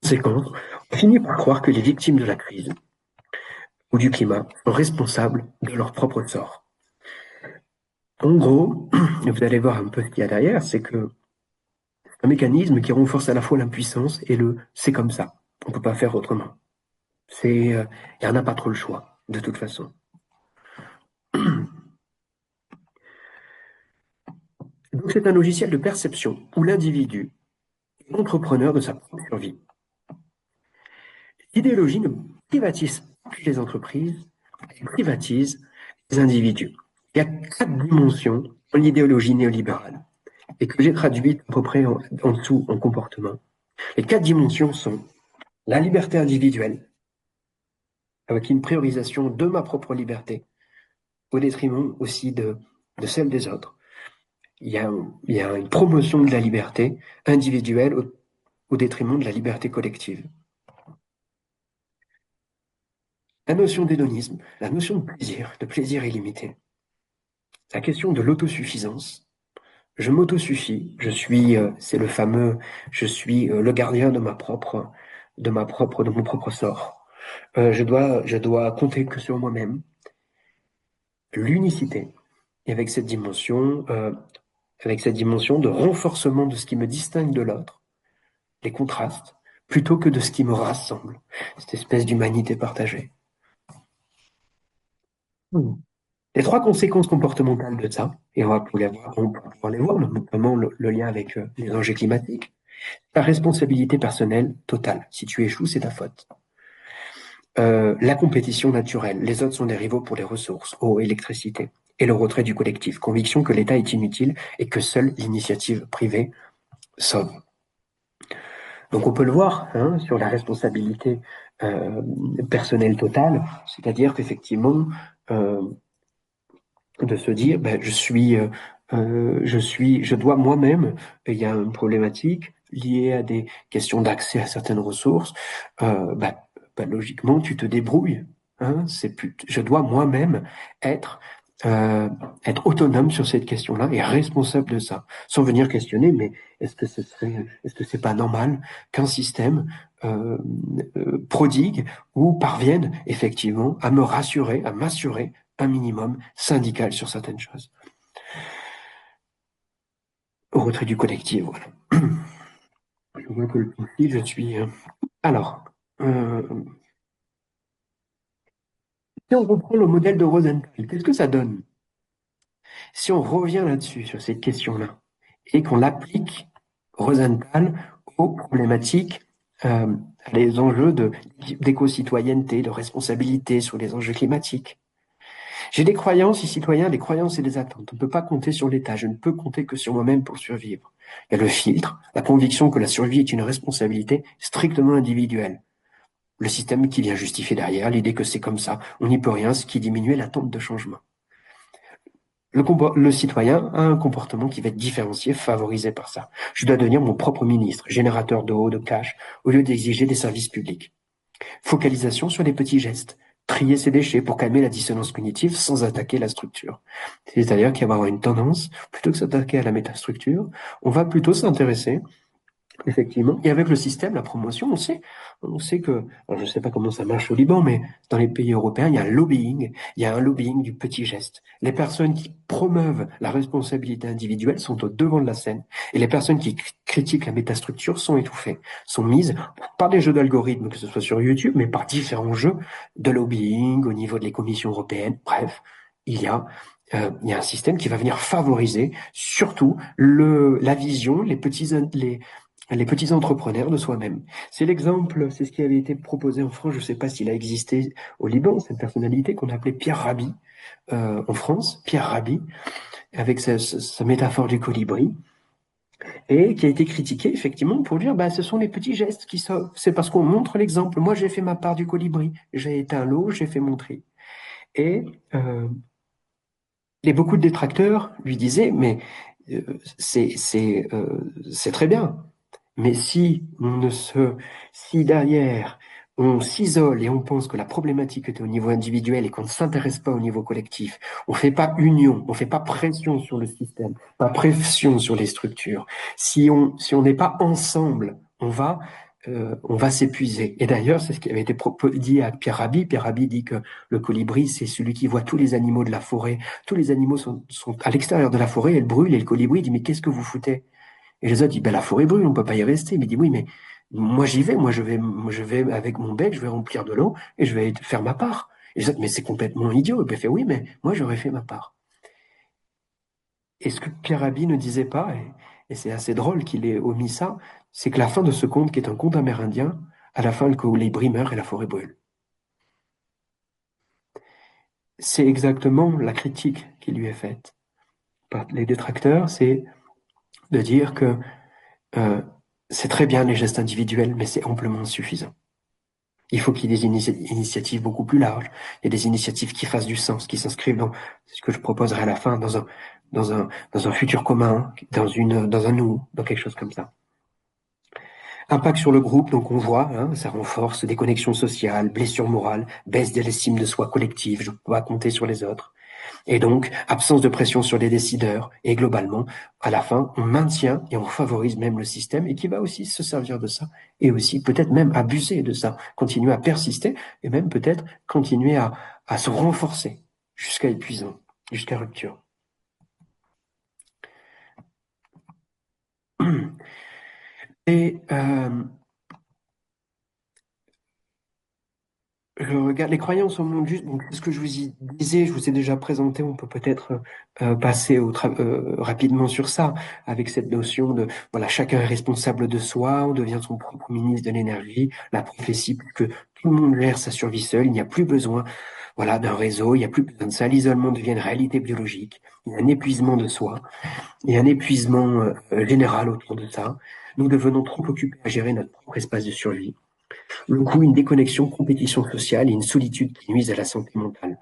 Conséquence, on finit par croire que les victimes de la crise ou du climat sont responsables de leur propre sort. En gros, vous allez voir un peu ce qu'il y a derrière, c'est que un mécanisme qui renforce à la fois l'impuissance et c'est comme ça, on ne peut pas faire autrement. Il n'y en a pas trop le choix, de toute façon. Donc c'est un logiciel de perception où l'individu est entrepreneur de sa propre survie. L'idéologie ne privatise plus les entreprises, elle privatise les individus. Il y a 4 dimensions dans l'idéologie néolibérale et que j'ai traduites à peu près en dessous en comportement. Les 4 dimensions sont la liberté individuelle, avec une priorisation de ma propre liberté, au détriment aussi de celle des autres. Il y a une promotion de la liberté individuelle au détriment de la liberté collective. La notion d'hédonisme, la notion de plaisir illimité. La question de l'autosuffisance. Je m'autosuffis, c'est le fameux, je suis le gardien de mon propre sort. Je dois compter que sur moi-même. L'unicité. Et avec cette dimension de renforcement de ce qui me distingue de l'autre, les contrastes, plutôt que de ce qui me rassemble, cette espèce d'humanité partagée. Les 3 conséquences comportementales de ça, et on va pouvoir les voir, notamment le lien avec les enjeux climatiques, ta responsabilité personnelle totale. Si tu échoues, c'est ta faute. la compétition naturelle. Les autres sont des rivaux pour les ressources, eau, électricité. Et le retrait du collectif. Conviction que l'État est inutile et que seule l'initiative privée sauve. Donc on peut le voir sur la responsabilité personnelle totale, c'est-à-dire qu'effectivement, de se dire, ben, je dois moi-même, il y a une problématique liée à des questions d'accès à certaines ressources, logiquement, tu te débrouilles. Je dois moi-même être, être autonome sur cette question-là et responsable de ça, sans venir questionner, mais est-ce que c'est pas normal qu'un système prodigue ou parvienne effectivement à me rassurer, à m'assurer un minimum syndical sur certaines choses. Au retrait du collectif, voilà. Je vois que le profil, je suis... Alors, si on reprend le modèle de Rosenthal, qu'est-ce que ça donne? Si on revient là-dessus, sur cette question-là, et qu'on l'applique, Rosenthal, aux problématiques, les enjeux d'éco-citoyenneté, de responsabilité sur les enjeux climatiques. J'ai des croyances et citoyens, des croyances et des attentes. On ne peut pas compter sur l'État. Je ne peux compter que sur moi-même pour survivre. Il y a le filtre, la conviction que la survie est une responsabilité strictement individuelle. Le système qui vient justifier derrière, l'idée que c'est comme ça, on n'y peut rien, ce qui diminue l'attente de changement. Le citoyen a un comportement qui va être différencié, favorisé par ça. Je dois devenir mon propre ministre, générateur d'eau, de cash, au lieu d'exiger des services publics. Focalisation sur les petits gestes. Trier ses déchets pour calmer la dissonance cognitive sans attaquer la structure. C'est-à-dire qu'il va y avoir une tendance, plutôt que s'attaquer à la métastructure, on va plutôt s'intéresser, effectivement, et avec le système, la promotion, on sait que, alors je ne sais pas comment ça marche au Liban, mais dans les pays européens, il y a un lobbying du petit geste. Les personnes qui promeuvent la responsabilité individuelle sont au devant de la scène, et les personnes qui critiquent la métastructure sont étouffées, sont mises par des jeux d'algorithmes, que ce soit sur YouTube, mais par différents jeux de lobbying au niveau des commissions européennes. Bref, il y a un système qui va venir favoriser surtout la vision, les petits entrepreneurs de soi-même. C'est l'exemple, c'est ce qui avait été proposé en France, je ne sais pas s'il a existé au Liban, cette personnalité qu'on appelait Pierre Rabhi en France, Pierre Rabhi, avec sa métaphore du colibri, et qui a été critiqué effectivement pour dire ce sont les petits gestes qui sauvent. C'est parce qu'on montre l'exemple. Moi, j'ai fait ma part du colibri, j'ai éteint l'eau, j'ai fait mon tri. Et beaucoup de détracteurs lui disaient, mais c'est très bien. Mais si derrière on s'isole et on pense que la problématique est au niveau individuel et qu'on ne s'intéresse pas au niveau collectif, on fait pas union, on fait pas pression sur le système, pas pression sur les structures. Si on n'est pas ensemble, on va s'épuiser. Et d'ailleurs, c'est ce qui avait été dit à Pierre Rabhi. Pierre Rabhi dit que le colibri, c'est celui qui voit tous les animaux de la forêt. Tous les animaux sont à l'extérieur de la forêt, elles brûlent, et le colibri dit, mais qu'est-ce que vous foutez? Et les autres disent, la forêt brûle, on peut pas y rester. Mais il dit, oui, mais moi j'y vais, je vais avec mon bec, je vais remplir de l'eau et je vais faire ma part. Et les autres, mais c'est complètement idiot. Et puis il fait, oui, mais moi j'aurais fait ma part. Et ce que Pierre Rabhi ne disait pas, et c'est assez drôle qu'il ait omis ça, c'est que la fin de ce conte, qui est un conte amérindien, à la fin, le colibri meurt et la forêt brûle. C'est exactement la critique qui lui est faite par les détracteurs, c'est de dire que c'est très bien les gestes individuels, mais c'est amplement insuffisant. Il faut qu'il y ait des initiatives beaucoup plus larges. Il y a des initiatives qui fassent du sens, qui s'inscrivent dans ce que je proposerai à la fin, dans un futur commun, dans un nous, dans quelque chose comme ça. Impact sur le groupe, donc on voit, ça renforce des connexions sociales, blessures morales, baisse de l'estime de soi collective, je ne peux pas compter sur les autres. Et donc, absence de pression sur les décideurs. Et globalement, à la fin, on maintient et on favorise même le système et qui va aussi se servir de ça et aussi peut-être même abuser de ça, continuer à persister et même peut-être continuer à se renforcer jusqu'à épuisement, jusqu'à rupture. Et je regarde les croyances au monde juste. Donc, ce que je vous y disais, je vous ai déjà présenté. On peut peut-être passer rapidement sur ça, avec cette notion de voilà, chacun est responsable de soi. On devient son propre ministre de l'énergie. La prophétie que tout le monde gère sa survie seul. Il n'y a plus besoin, voilà, d'un réseau. Il n'y a plus besoin de ça. L'isolement devient une réalité biologique. Il y a un épuisement de soi. Il y a un épuisement général autour de ça. Nous devenons trop occupés à gérer notre propre espace de survie. Le coup, une déconnexion, compétition sociale et une solitude qui nuisent à la santé mentale.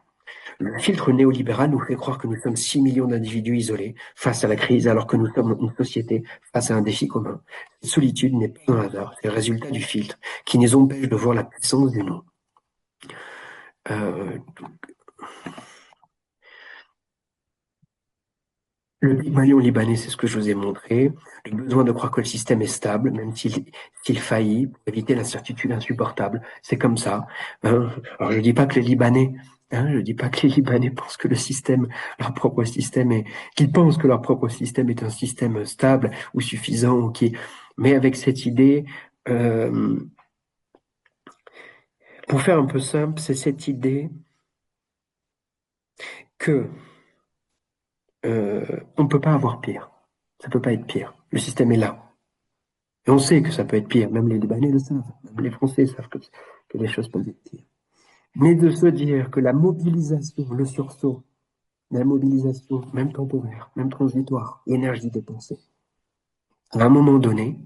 Le filtre néolibéral nous fait croire que nous sommes 6 millions d'individus isolés face à la crise, alors que nous sommes une société face à un défi commun. Cette solitude n'est pas un hasard, c'est le résultat du filtre qui nous empêche de voir la puissance du non. Le Pygmalion libanais, c'est ce que je vous ai montré. Le besoin de croire que le système est stable, même s'il faillit, pour éviter l'incertitude insupportable. C'est comme ça. Alors je dis pas que les Libanais, je dis pas que les Libanais pensent que le système, leur propre système qu'ils pensent que leur propre système est un système stable ou suffisant, ou mais avec cette idée, pour faire un peu simple, c'est cette idée que on ne peut pas avoir pire. Ça peut pas être pire. Le système est là. Et on sait que ça peut être pire. Même les Libanais le savent. Même les Français savent que les choses peuvent être pires. Mais de se dire que la mobilisation, le sursaut, la mobilisation, même temporaire, même transitoire, l'énergie dépensée, à un moment donné,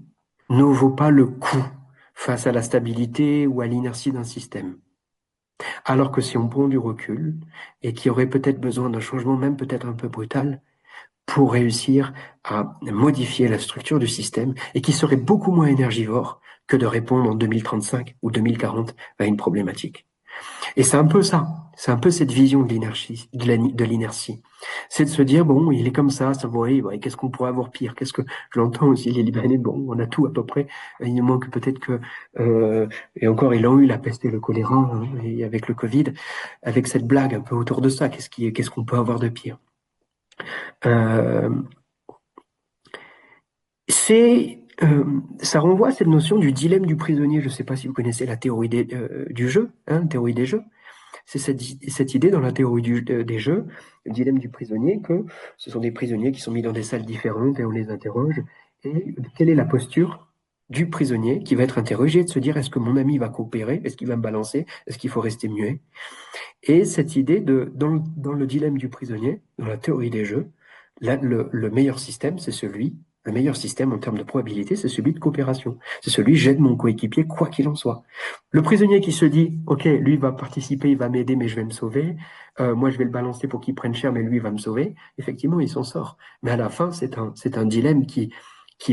ne vaut pas le coup face à la stabilité ou à l'inertie d'un système. Alors que si on prend du recul, et qu'il y aurait peut-être besoin d'un changement, même peut-être un peu brutal, pour réussir à modifier la structure du système et qui serait beaucoup moins énergivore que de répondre en 2035 ou 2040 à une problématique. Et c'est un peu ça, c'est un peu cette vision de l'inertie. C'est de se dire, bon, il est comme ça bon, qu'est-ce qu'on pourrait avoir pire? Qu'est-ce que j'entends aussi les Libanais, bon, on a tout à peu près, il nous manque peut-être que, et encore, ils ont eu la peste et le choléra, hein, et avec le Covid, avec cette blague un peu autour de ça, qu'est-ce qu'on peut avoir de pire? Ça renvoie à cette notion du dilemme du prisonnier. Je ne sais pas si vous connaissez la théorie du jeu, théorie des jeux. C'est cette idée dans la théorie des jeux, le dilemme du prisonnier, que ce sont des prisonniers qui sont mis dans des salles différentes et on les interroge. Et quelle est la posture du prisonnier qui va être interrogé, de se dire est-ce que mon ami va coopérer, est-ce qu'il va me balancer, est-ce qu'il faut rester muet? Et cette idée dans le dilemme du prisonnier, dans la théorie des jeux, là, le meilleur système, le meilleur système en termes de probabilité, c'est celui de coopération. C'est celui, j'aide mon coéquipier, quoi qu'il en soit. Le prisonnier qui se dit, OK, lui va participer, il va m'aider, mais je vais me sauver. Moi, je vais le balancer pour qu'il prenne cher, mais lui va me sauver. Effectivement, il s'en sort. Mais à la fin, c'est un dilemme qui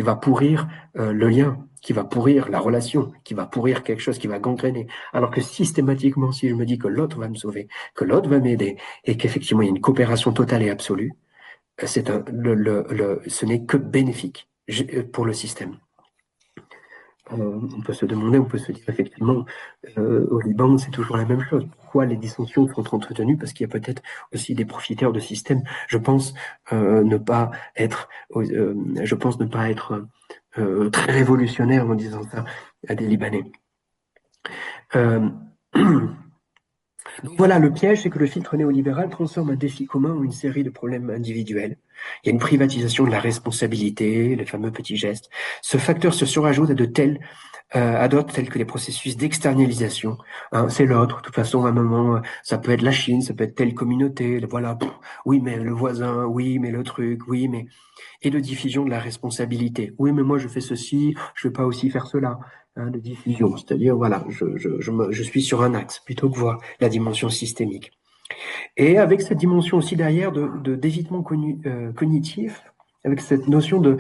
va pourrir le lien, qui va pourrir la relation, qui va pourrir quelque chose, qui va gangréner. Alors que systématiquement, si je me dis que l'autre va me sauver, que l'autre va m'aider, et qu'effectivement il y a une coopération totale et absolue, ce n'est que bénéfique pour le système. On peut se demander, on peut se dire effectivement, au Liban, c'est toujours la même chose. Pourquoi les dissensions sont entretenues? Parce qu'il y a peut-être aussi des profiteurs de système. Je pense ne pas être très révolutionnaire en disant ça à des Libanais. Donc voilà, le piège, c'est que le filtre néolibéral transforme un défi commun en une série de problèmes individuels. Il y a une privatisation de la responsabilité, les fameux petits gestes. Ce facteur se surajoute à d'autres tels que les processus d'externalisation. C'est l'autre. De toute façon, à un moment, ça peut être la Chine, ça peut être telle communauté. Voilà, oui, mais le voisin, oui, mais le truc, oui, mais... Et de diffusion de la responsabilité. Oui, mais moi, je fais ceci, je ne vais pas aussi faire cela. De diffusion, c'est-à-dire, voilà, je suis sur un axe, plutôt que voir la dimension systémique. Et avec cette dimension aussi derrière d'évitement cognitif, avec cette notion de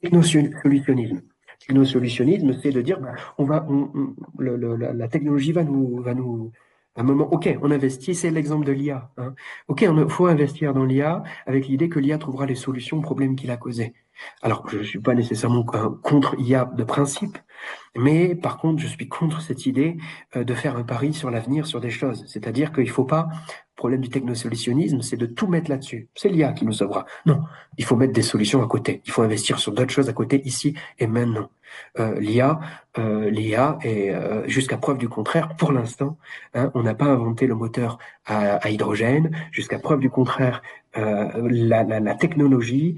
technosolutionnisme. Technosolutionnisme, c'est de dire, la technologie va nous, à un moment, ok, on investit, c'est l'exemple de l'IA. Ok, il faut investir dans l'IA avec l'idée que l'IA trouvera les solutions aux problèmes qu'il a causés. Alors, je ne suis pas nécessairement contre IA de principe, mais par contre, je suis contre cette idée de faire un pari sur l'avenir, sur des choses. C'est-à-dire qu'il ne faut pas. Le problème du technosolutionnisme, c'est de tout mettre là-dessus. C'est l'IA qui nous sauvera. Non, il faut mettre des solutions à côté. Il faut investir sur d'autres choses à côté, ici et maintenant. L'IA, est jusqu'à preuve du contraire, pour l'instant, hein, on n'a pas inventé le moteur à hydrogène. Jusqu'à preuve du contraire, la technologie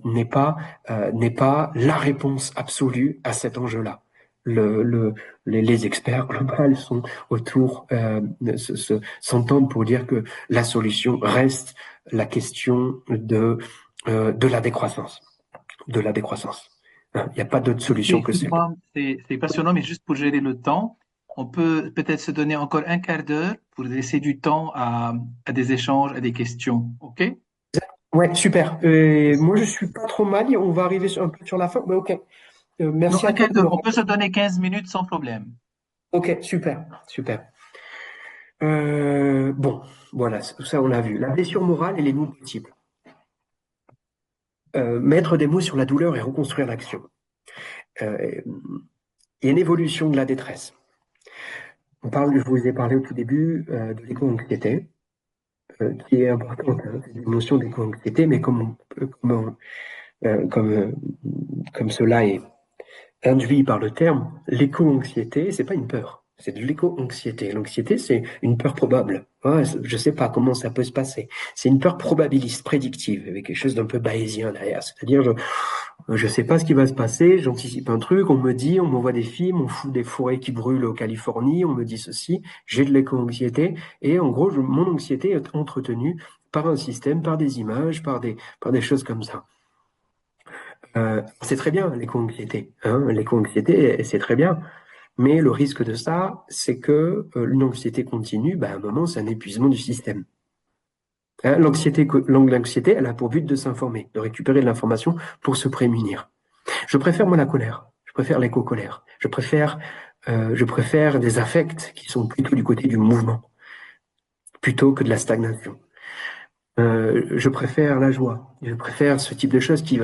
n'est pas la réponse absolue à cet enjeu-là. Les experts globaux sont autour, s'entendent pour dire que la solution reste la question de la décroissance. De la décroissance. Il n'y a pas d'autre solution que celle. Excuse-moi, c'est passionnant, mais juste pour gérer le temps, on peut peut-être se donner encore un quart d'heure pour laisser du temps à des échanges, à des questions. OK? Ouais, super. Moi, je suis pas trop mal. On va arriver un peu sur la fin, mais ok. Non, Merci un à toi quart de me d'heure. On peut rappeler. se donner 15 minutes sans problème. Ok, super, super. Bon, voilà, ça on l'a vu. La blessure morale et les mots multiples. Mettre des mots sur la douleur et reconstruire l'action. Il y a une évolution de la détresse. Je vous ai parlé au tout début de l'éco-anxiété, qui est importante, hein, c'est une notion d'éco-anxiété, mais comme, comme cela est induit par le terme, l'éco-anxiété, c'est pas une peur, c'est de l'éco-anxiété. L'anxiété, c'est une peur probable. Ouais, je sais pas comment ça peut se passer. C'est une peur probabiliste, prédictive, avec quelque chose d'un peu bayésien derrière. C'est-à-dire, je sais pas ce qui va se passer, j'anticipe un truc, on me dit, on m'envoie des films, on fout des forêts qui brûlent en Californie, on me dit ceci, j'ai de l'éco-anxiété, et en gros, mon anxiété est entretenue par un système, par des images, par des choses comme ça. C'est très bien, l'éco-anxiété. Hein, l'éco-anxiété, c'est très bien. Mais le risque de ça, c'est que une anxiété continue, à un moment, c'est un épuisement du système. Hein, l'anxiété, elle a pour but de s'informer, de récupérer de l'information pour se prémunir. Je préfère, moi, la colère. Je préfère l'éco-colère. Je préfère des affects qui sont plutôt du côté du mouvement, plutôt que de la stagnation. Je préfère la joie. Je préfère ce type de choses qui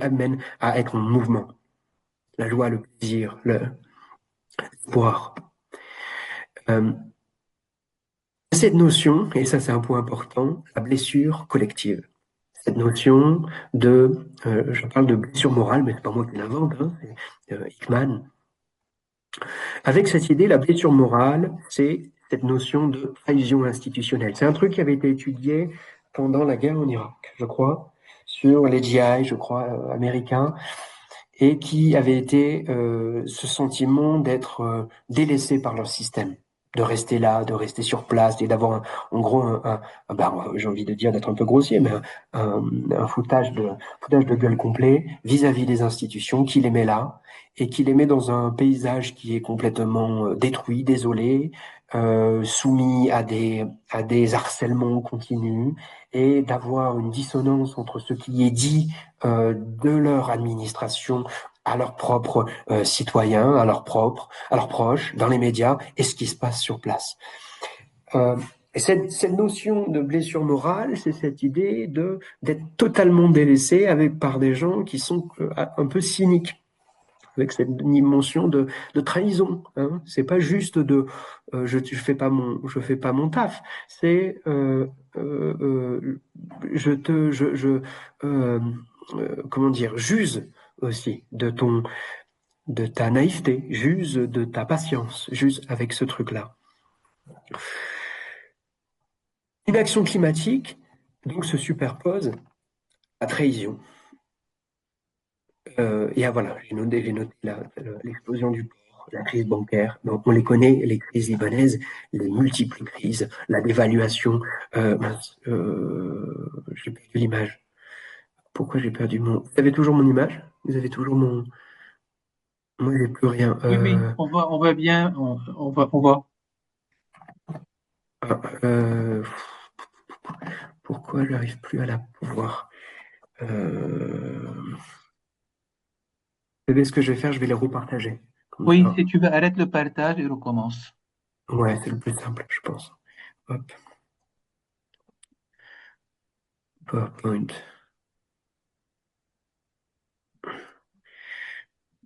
amènent à être en mouvement. La joie, le plaisir, l'espoir. Cette notion, et ça c'est un point important, la blessure collective. Cette notion je parle de blessure morale, mais c'est pas moi qui l'invente, hein, c'est Hickman. Avec cette idée, la blessure morale, c'est cette notion de trahison institutionnelle. C'est un truc qui avait été étudié pendant la guerre en Irak, je crois, sur les GI, je crois, américains, et qui avait été ce sentiment d'être délaissé par leur système, de rester là, de rester sur place, et d'avoir en gros j'ai envie de dire d'être un peu grossier, mais un foutage de gueule complet vis-à-vis des institutions qui les met là et qui les met dans un paysage qui est complètement détruit, désolé, soumis à des harcèlements continus et d'avoir une dissonance entre ce qui est dit de leur administration à leurs propres citoyens, à leurs proches, dans les médias, et ce qui se passe sur place. Et cette notion de blessure morale, c'est cette idée d'être totalement délaissé par des gens qui sont un peu cyniques, avec cette dimension de trahison. Hein. C'est pas juste je fais pas mon taf. C'est comment dire, j'use aussi de ta naïveté, j'use de ta patience, j'use avec ce truc-là. Une action climatique donc se superpose à trahison. Et voilà, j'ai noté l'explosion du port, la crise bancaire. Donc on les connaît, les crises libanaises, les multiples crises, la dévaluation. J'ai perdu l'image. Pourquoi j'ai perdu mon... Vous avez toujours mon image? Vous avez toujours mon... Moi, j'ai plus rien. Oui, oui, on va bien, on va. Euh, pourquoi j'arrive plus à la voir? Vous savez ce que je vais faire? Je vais les repartager. Comme Oui, ça. si tu veux, arrête le partage et recommence. Ouais, c'est le plus simple, je pense. Hop, PowerPoint.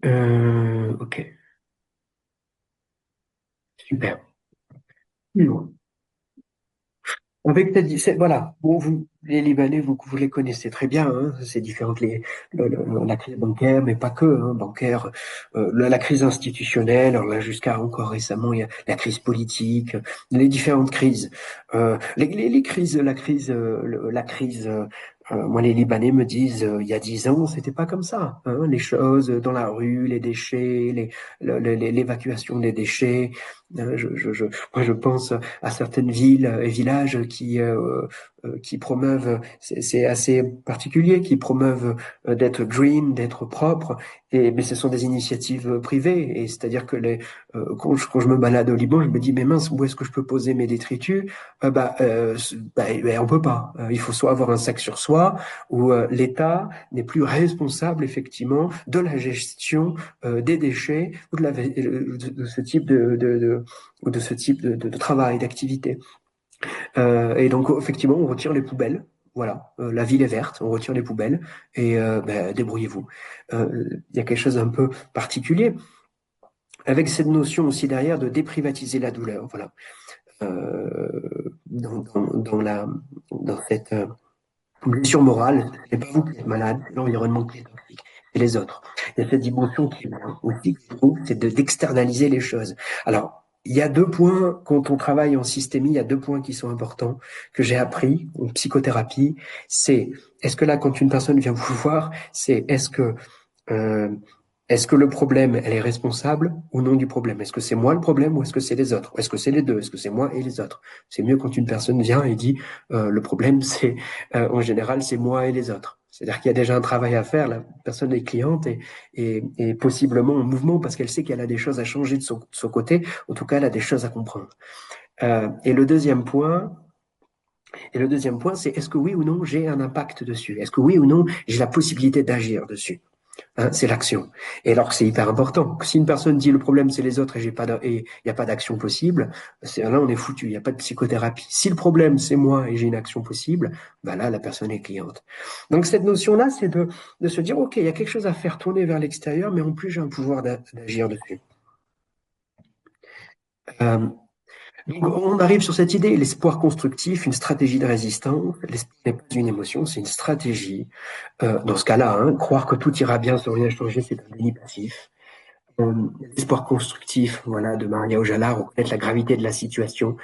Ok, super. Bon. Avec voilà, bon, vous, les Libanais, vous les connaissez très bien, hein, c'est différent que la crise bancaire, mais pas que, hein, bancaire, la crise institutionnelle, alors là, jusqu'à encore récemment, il y a la crise politique, les différentes crises. Les crises, la crise, moi, les Libanais me disent, il y a 10 ans, c'était pas comme ça, hein, les choses dans la rue, les déchets, l'évacuation des déchets. Moi, je pense à certaines villes et villages qui promeuvent, c'est assez particulier, qui promeuvent d'être green, d'être propre, mais ce sont des initiatives privées. Et c'est-à-dire que quand je me balade au Liban, je me dis, mais mince, où est-ce que je peux poser mes détritus? On peut pas. Il faut soit avoir un sac sur soi, ou l'État n'est plus responsable, effectivement, de la gestion des déchets ou de ce type de ce type de travail, d'activité. Et donc, effectivement, on retire les poubelles. Voilà, la ville est verte, on retire les poubelles et débrouillez-vous. Il y a quelque chose d'un peu particulier avec cette notion aussi derrière de déprivatiser la douleur. Voilà, dans cette blessure morale, c'est pas vous qui êtes malade, c'est l'environnement qui est toxique, c'est les autres. Il y a cette dimension qui est aussi, je trouve, c'est d'externaliser les choses. Alors, il y a 2 points, quand on travaille en systémie, il y a 2 points qui sont importants, que j'ai appris en psychothérapie. C'est, est-ce que là, quand une personne vient vous voir, c'est euh, est-ce que le problème, elle est responsable ou non du problème? Est-ce que c'est moi le problème ou est-ce que c'est les autres? Est-ce que c'est les deux? Est-ce que c'est moi et les autres? C'est mieux quand une personne vient et dit le problème, c'est en général, c'est moi et les autres. C'est-à-dire qu'il y a déjà un travail à faire. La personne est cliente et possiblement en mouvement parce qu'elle sait qu'elle a des choses à changer de son côté. En tout cas, elle a des choses à comprendre. Et le deuxième point, c'est est-ce que oui ou non j'ai un impact dessus? Est-ce que oui ou non j'ai la possibilité d'agir dessus? Hein, c'est l'action. Et alors c'est hyper important. Si une personne dit le problème c'est les autres et il n'y a pas d'action possible, là on est foutu. Il n'y a pas de psychothérapie. Si le problème c'est moi et j'ai une action possible, bah là la personne est cliente. Donc cette notion-là, c'est de se dire ok, il y a quelque chose à faire tourner vers l'extérieur, mais en plus j'ai un pouvoir d'agir dessus. Euh, donc on arrive sur cette idée, l'espoir constructif, une stratégie de résistance. L'espoir n'est pas une émotion, c'est une stratégie. Dans ce cas-là, hein, croire que tout ira bien sans rien changer, c'est un déni passif. L'espoir constructif, voilà, de Maria Ojala, reconnaître la gravité de la situation,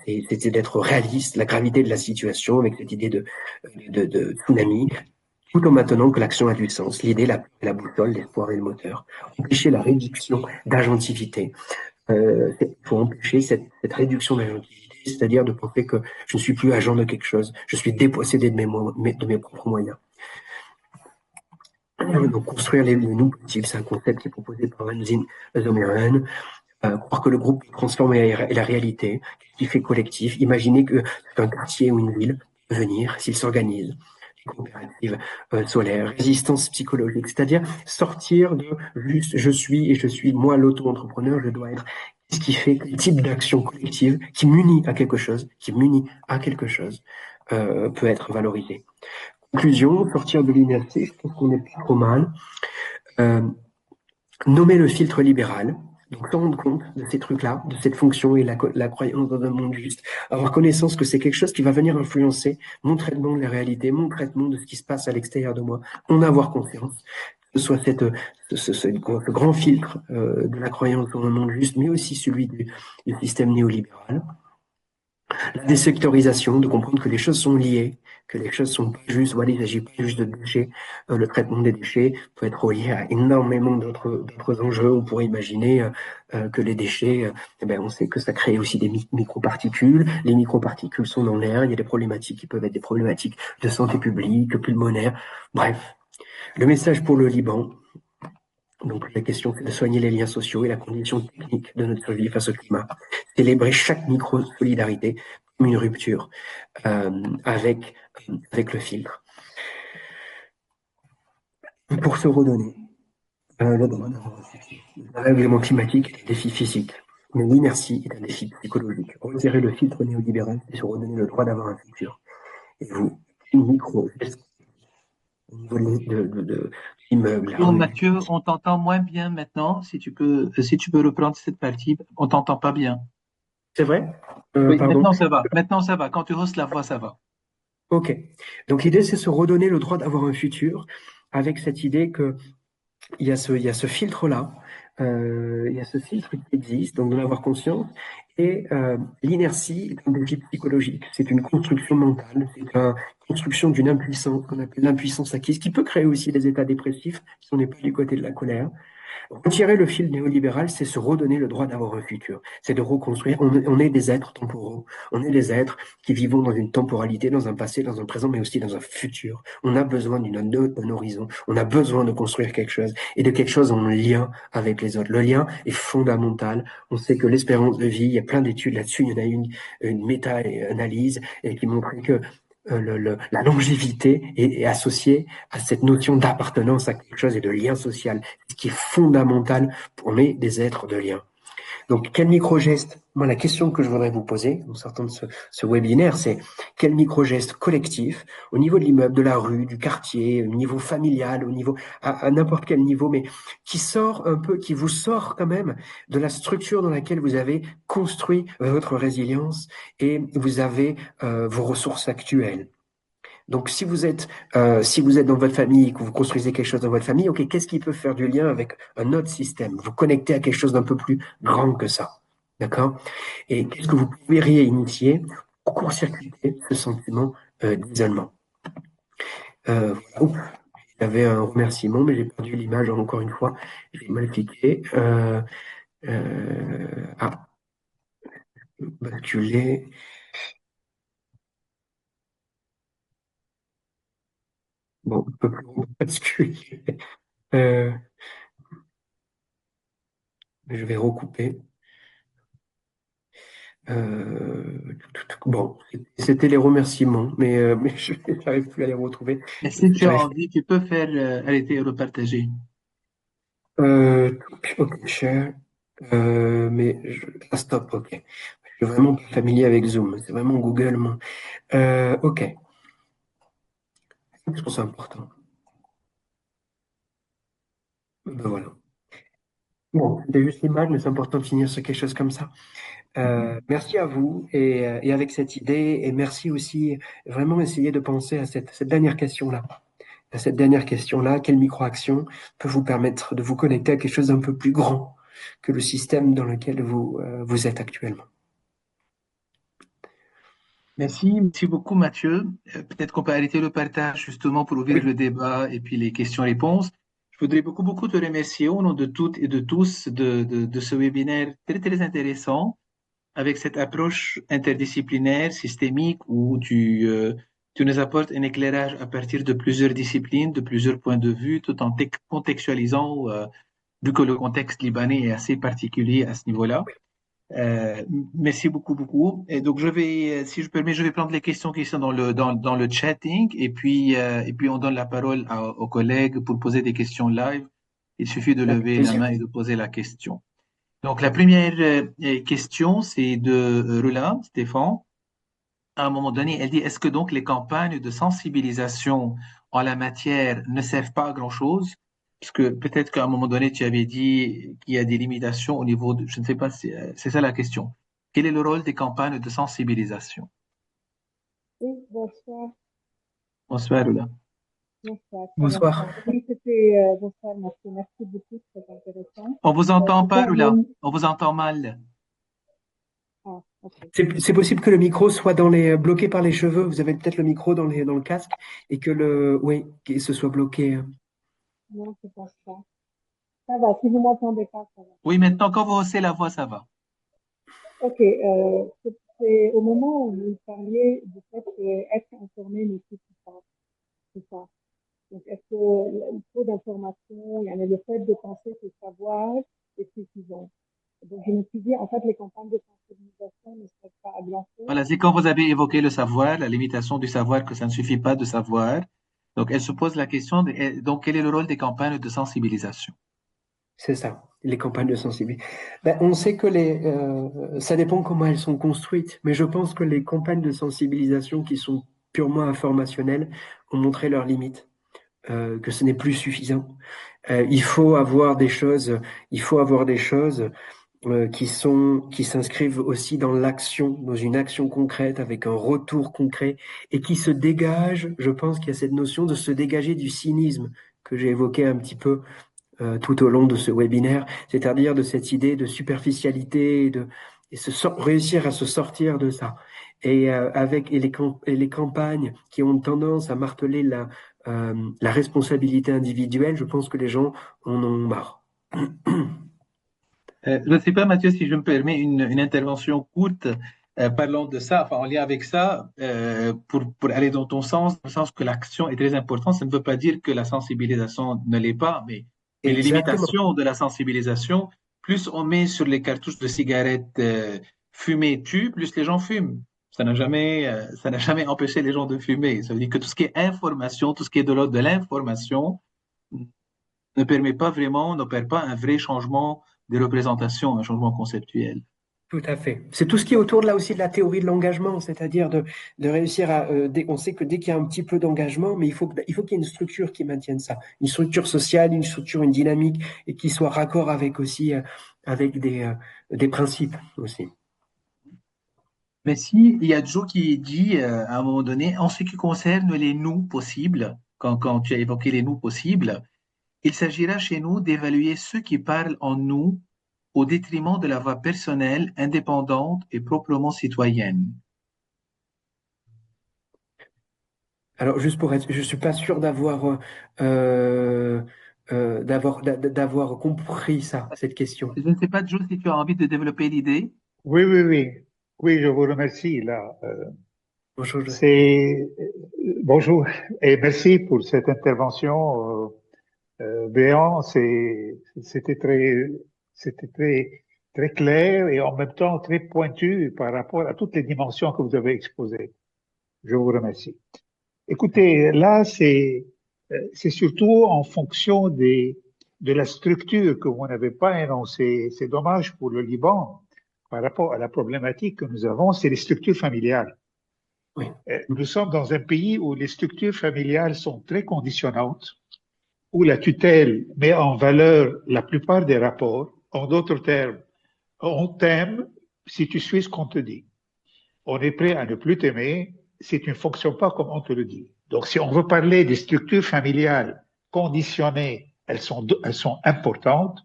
c'était d'être réaliste, la gravité de la situation avec cette idée de tsunami, tout en maintenant que l'action a du sens. L'idée, la boussole, l'espoir et le moteur. Empêcher la réduction d'agentivité. Il faut empêcher cette réduction d'agentivité, c'est-à-dire de penser que je ne suis plus agent de quelque chose, je suis dépossédé de mes propres moyens. Donc, construire les nous possibles, c'est un concept qui est proposé par Renzin Zomeran. Croire que le groupe transforme la réalité, qui fait collectif. Imaginez qu'un quartier ou une ville peut venir s'il s'organise. Coopérative solaire, résistance psychologique, c'est-à-dire sortir de juste je suis moi l'auto-entrepreneur, je dois être. Ce qui fait quel type d'action collective qui m'unit à quelque chose, peut être valorisé. Conclusion, sortir de l'inertie, je pense qu'on n'est pas trop mal. Nommer le filtre libéral, donc se rendre compte de ces trucs-là, de cette fonction et la croyance dans un monde juste, avoir connaissance que c'est quelque chose qui va venir influencer mon traitement de la réalité, mon traitement de ce qui se passe à l'extérieur de moi, en avoir conscience, que ce soit ce grand filtre de la croyance dans un monde juste, mais aussi celui du système néolibéral. La désectorisation, de comprendre que les choses sont liées, que les choses sont pas justes, voilà, il ne s'agit pas juste de déchets. Le traitement des déchets peut être relié à énormément d'autres enjeux. On pourrait imaginer que les déchets, on sait que ça crée aussi des microparticules. Les microparticules sont dans l'air. Il y a des problématiques qui peuvent être des problématiques de santé publique, pulmonaire. Bref, le message pour le Liban. Donc la question, c'est de soigner les liens sociaux et la condition technique de notre survie face au climat. Célébrer chaque micro-solidarité comme une rupture avec le filtre. Pour se redonner le droit d'avoir un futur. Le règlement climatique est un défi physique, mais l'inertie est un défi psychologique. Retirer le filtre néolibéral et se redonner le droit d'avoir un futur. Et vous, une micro au niveau de l'immeuble, la Non, rue. Mathieu, on t'entend moins bien maintenant. Si tu peux reprendre cette partie, on t'entend pas bien. C'est vrai? Oui, Pardon. maintenant ça va. Maintenant ça va. Quand tu hausses la voix, ça va. Ok. Donc l'idée, c'est se redonner le droit d'avoir un futur avec cette idée que il y a ce filtre-là, il y a ce filtre qui existe, donc de l'avoir conscience. Et l'inertie est un défi psychologique. C'est une construction mentale, c'est une construction d'une impuissance qu'on appelle l'impuissance acquise, qui peut créer aussi des états dépressifs si on n'est pas du côté de la colère. Retirer le fil néolibéral, c'est se redonner le droit d'avoir un futur. C'est de reconstruire. On est des êtres temporaux. On est des êtres qui vivons dans une temporalité, dans un passé, dans un présent, mais aussi dans un futur. On a besoin d'un horizon. On a besoin de construire quelque chose et de quelque chose en lien avec les autres. Le lien est fondamental. On sait que l'espérance de vie, il y a plein d'études là-dessus. Il y en a une méta-analyse qui montrait que la longévité est associée à cette notion d'appartenance à quelque chose et de lien social, ce qui est fondamental pour on est des êtres de lien. Donc, quel micro-geste? Moi, la question que je voudrais vous poser en sortant de ce webinaire, c'est quel micro-geste collectif au niveau de l'immeuble, de la rue, du quartier, au niveau familial, au niveau à n'importe quel niveau, mais qui sort un peu, qui vous sort quand même de la structure dans laquelle vous avez construit votre résilience et vous avez vos ressources actuelles. Donc, si vous êtes dans votre famille, que vous construisez quelque chose dans votre famille, ok, qu'est-ce qui peut faire du lien avec un autre système? Vous connectez à quelque chose d'un peu plus grand que ça. D'accord? Et qu'est-ce que vous pourriez initier pour court-circuiter ce sentiment d'isolement? Oups, j'avais un remerciement, mais j'ai perdu l'image encore une fois. J'ai mal cliqué. Ah, basculer. Bon, on peut plus basculer. Euh, je vais recouper. Bon, c'était les remerciements, mais je n'arrive plus à les retrouver. Et si tu as J'arrive. envie, tu peux faire arrêter et repartager. Ok, share. Stop, ok. Je suis vraiment pas familier avec Zoom. C'est vraiment Google, moi. Ok. Je trouve ça important. Ben voilà. Bon, c'était juste l'image, mais c'est important de finir sur quelque chose comme ça. Merci à vous et avec cette idée, et merci aussi, vraiment essayer de penser à cette dernière question-là. À cette dernière question-là, quelle micro-action peut vous permettre de vous connecter à quelque chose d'un peu plus grand que le système dans lequel vous êtes actuellement? Merci beaucoup Mathieu. Peut-être qu'on peut arrêter le partage justement pour ouvrir Oui, le débat et puis les questions-réponses. Je voudrais beaucoup te remercier au nom de toutes et de tous de ce webinaire très intéressant avec cette approche interdisciplinaire, systémique, où tu nous apportes un éclairage à partir de plusieurs disciplines, de plusieurs points de vue, tout en contextualisant, vu que le contexte libanais est assez particulier à ce niveau-là. Euh, Merci beaucoup. Et donc, si je permets, je vais prendre les questions qui sont dans le chatting et puis on donne la parole aux collègues pour poser des questions live. Il suffit de avec lever la plaisir. main et de poser la question. Donc, la première question, c'est de Rula, Stéphane. À un moment donné, elle dit, est-ce que donc les campagnes de sensibilisation en la matière ne servent pas à grand-chose? Parce que peut-être qu'à un moment donné, tu avais dit qu'il y a des limitations au niveau de, je ne sais pas, c'est ça la question. Quel est le rôle des campagnes de sensibilisation? Oui, bonsoir. Bonsoir, Rula. Bonsoir, très Bonsoir. intéressant. Oui, c'était bonsoir, merci. Merci beaucoup, très intéressant. On vous entend pas, Peut-être Rula. On vous entend mal. Ah, ok. C'est possible que le micro soit bloqué par les cheveux. Vous avez peut-être le micro dans le casque et oui, que ce soit bloqué. Non, je pense pas. Ça va, si vous m'entendez pas, ça va. Oui, maintenant, quand vous haussez la voix, ça va. Ok, c'est au moment où vous parliez du fait qu'être informé ne suffit pas. C'est ça. Donc, est-ce que le trop d'informations, il y en a le fait de penser que savoir est suffisant. Donc, je me suis dit, en fait, les campagnes de sensibilisation ne seraient pas à grand-chose. Voilà, c'est quand vous avez évoqué le savoir, la limitation du savoir, que ça ne suffit pas de savoir. Donc, elle se pose la question, donc, quel est le rôle des campagnes de sensibilisation? C'est ça, les campagnes de sensibilisation. Ben, on sait que ça dépend comment elles sont construites, mais je pense que les campagnes de sensibilisation qui sont purement informationnelles ont montré leurs limites. que ce n'est plus suffisant. Il faut avoir des choses, qui s'inscrivent aussi dans l'action, dans une action concrète, avec un retour concret, et qui se dégagent. Je pense qu'il y a cette notion de se dégager du cynisme que j'ai évoqué un petit peu tout au long de ce webinaire, c'est-à-dire de cette idée de superficialité et réussir à se sortir de ça. Et les campagnes qui ont tendance à marteler la responsabilité individuelle, je pense que les gens en ont marre. Je ne sais pas, Mathieu, si je me permets une intervention courte parlant de ça, enfin en lien avec ça, pour aller dans ton sens, dans le sens que l'action est très importante. Ça ne veut pas dire que la sensibilisation ne l'est pas, mais les Exactement. limitations de la sensibilisation, plus on met sur les cartouches de cigarettes fumer tue, plus les gens fument. Ça n'a jamais empêché les gens de fumer. Ça veut dire que tout ce qui est information, tout ce qui est de l'ordre de l'information, ne permet pas vraiment, n'opère pas un vrai changement de représentation, un changement conceptuel. Tout à fait. C'est tout ce qui est autour de là aussi de la théorie de l'engagement, c'est-à-dire de réussir à. On sait que dès qu'il y a un petit peu d'engagement, mais il faut qu'il y ait une structure qui maintienne ça, une structure sociale, une structure, une dynamique, et qui soit raccord avec aussi avec des principes aussi. Mais si, il y a Joe qui dit à un moment donné, en ce qui concerne les nous possibles, quand tu as évoqué les nous possibles, il s'agira chez nous d'évaluer ceux qui parlent en nous au détriment de la voix personnelle, indépendante et proprement citoyenne. Alors, juste pour être, je suis pas sûr d'avoir compris ça, cette question. Je ne sais pas, Joe, si tu as envie de développer l'idée. Oui, oui, oui. Oui, je vous remercie là. Bonjour. Bonjour et merci pour cette intervention. Béant, c'était très clair et en même temps très pointu par rapport à toutes les dimensions que vous avez exposées. Je vous remercie. Écoutez, là, c'est surtout en fonction de la structure que vous n'avez pas énoncée. C'est dommage pour le Liban par rapport à la problématique que nous avons, c'est les structures familiales. Oui. Nous sommes dans un pays où les structures familiales sont très conditionnantes, où la tutelle met en valeur la plupart des rapports. En d'autres termes, on t'aime si tu suis ce qu'on te dit. On est prêt à ne plus t'aimer si tu ne fonctionnes pas comme on te le dit. Donc, si on veut parler des structures familiales conditionnées, elles sont importantes.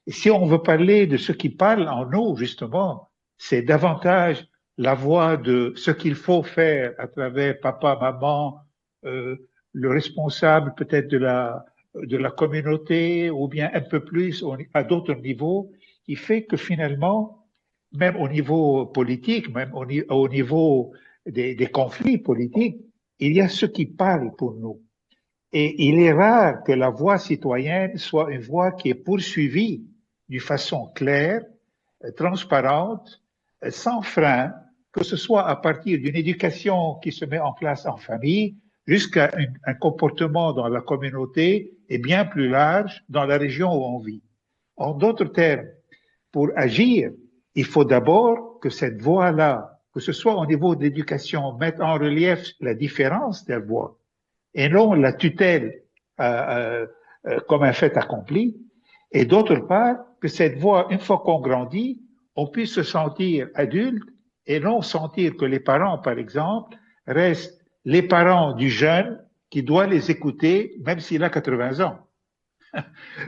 Et si on veut parler de ce qui parle en nous, justement, c'est davantage la voix de ce qu'il faut faire à travers papa, maman, le responsable peut-être de la communauté, ou bien un peu plus à d'autres niveaux, qui fait que finalement, même au niveau politique, même au niveau des conflits politiques, il y a ceux qui parlent pour nous. Et il est rare que la voix citoyenne soit une voix qui est poursuivie d'une façon claire, transparente, sans frein, que ce soit à partir d'une éducation qui se met en place en famille, jusqu'à un comportement dans la communauté et bien plus large dans la région où on vit. En d'autres termes, pour agir, il faut d'abord que cette voix-là, que ce soit au niveau de l'éducation, mette en relief la différence des voix et non la tutelle comme un fait accompli. Et d'autre part, que cette voix, une fois qu'on grandit, on puisse se sentir adulte et non sentir que les parents, par exemple, restent les parents du jeune qui doit les écouter même s'il a 80 ans.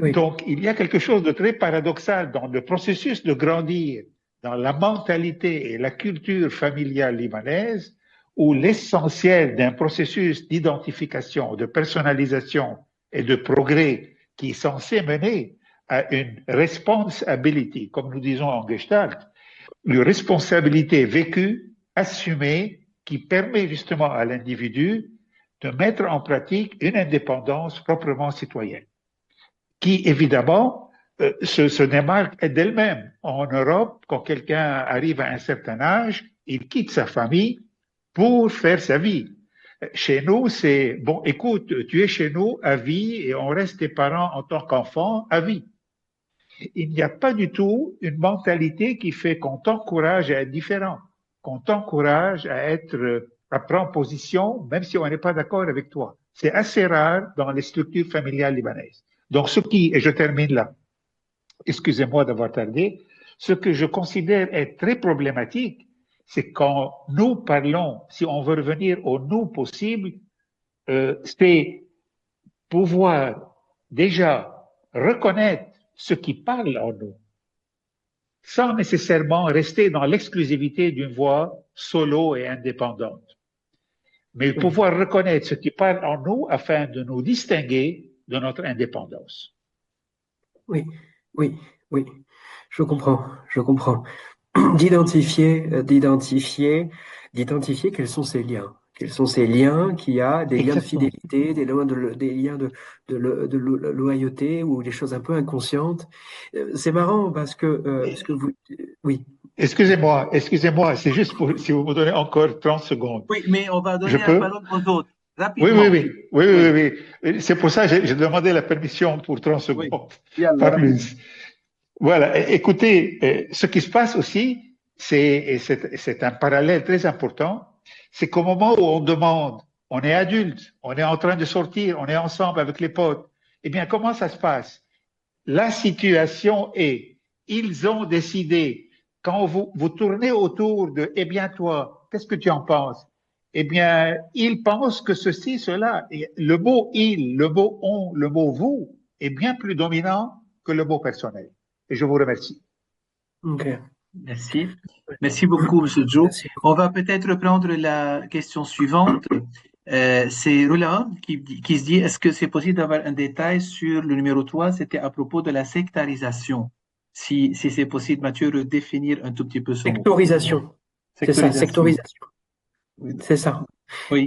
Oui. Donc, il y a quelque chose de très paradoxal dans le processus de grandir, dans la mentalité et la culture familiale libanaise, où l'essentiel d'un processus d'identification, de personnalisation et de progrès qui est censé mener à une responsibility, comme nous disons en Gestalt, une responsabilité vécue, assumée, qui permet justement à l'individu de mettre en pratique une indépendance proprement citoyenne, qui évidemment se démarque d'elle-même. En Europe, quand quelqu'un arrive à un certain âge, il quitte sa famille pour faire sa vie. Chez nous, c'est, bon, écoute, tu es chez nous à vie et on reste tes parents en tant qu'enfant à vie. Il n'y a pas du tout une mentalité qui fait qu'on t'encourage à être différent, qu'on t'encourage à prendre position, même si on n'est pas d'accord avec toi. C'est assez rare dans les structures familiales libanaises. Donc, et je termine là, excusez-moi d'avoir tardé, ce que je considère être très problématique, c'est quand nous parlons, si on veut revenir au nous possible, c'est pouvoir déjà reconnaître ce qui parle en nous, sans nécessairement rester dans l'exclusivité d'une voix solo et indépendante, mais pouvoir reconnaître ce qui parle en nous afin de nous distinguer de notre indépendance. Oui, oui, oui, je comprends. D'identifier quels sont ces liens. Quels sont ces liens qu'il y a, des liens de Exactement. fidélité, des liens de loyauté ou des choses un peu inconscientes. C'est marrant parce que vous... Oui. Excusez-moi, c'est juste pour, si vous me donnez encore 30 secondes. Oui, mais on va Je donner la peux? parole aux autres, Oui, rapidement. oui. C'est pour ça que j'ai demandé la permission pour 30 Oui. secondes, Yallah, pas rapidement. plus. Voilà, écoutez, ce qui se passe aussi, c'est un parallèle très important, c'est qu'au moment où on demande, on est adulte, on est en train de sortir, on est ensemble avec les potes, eh bien, comment ça se passe? La situation est, ils ont décidé, quand vous tournez autour de, eh bien, toi, qu'est-ce que tu en penses? Eh bien, ils pensent que ceci, cela, et le mot il, le mot on, le mot vous est bien plus dominant que le mot personnel. Et je vous remercie. Ok. Merci. Merci beaucoup, Monsieur Joe. Merci. On va peut-être reprendre la question suivante. C'est Roland qui se dit, est-ce que c'est possible d'avoir un détail sur le numéro 3? C'était à propos de la sectarisation. Si c'est possible, Mathieu, redéfinir un tout petit peu ce mot. Sectorisation. C'est ça, sectorisation. Oui. C'est ça. Oui.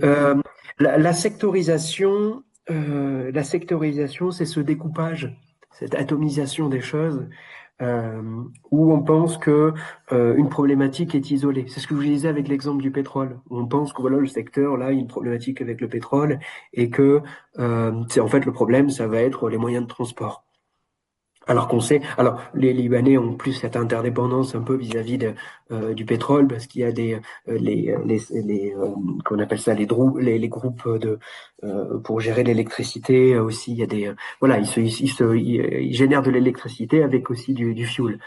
La sectorisation, c'est ce découpage, cette atomisation des choses, où on pense que une problématique est isolée. C'est ce que je vous disais avec l'exemple du pétrole, où on pense que voilà, le secteur, là, il y a une problématique avec le pétrole, et que c'est en fait le problème, ça va être les moyens de transport. Alors qu'on sait, alors les Libanais ont plus cette interdépendance un peu vis-à-vis du pétrole parce qu'il y a qu'on appelle ça les groupes de pour gérer l'électricité aussi. Il y a des voilà, ils génèrent de l'électricité avec aussi du fuel.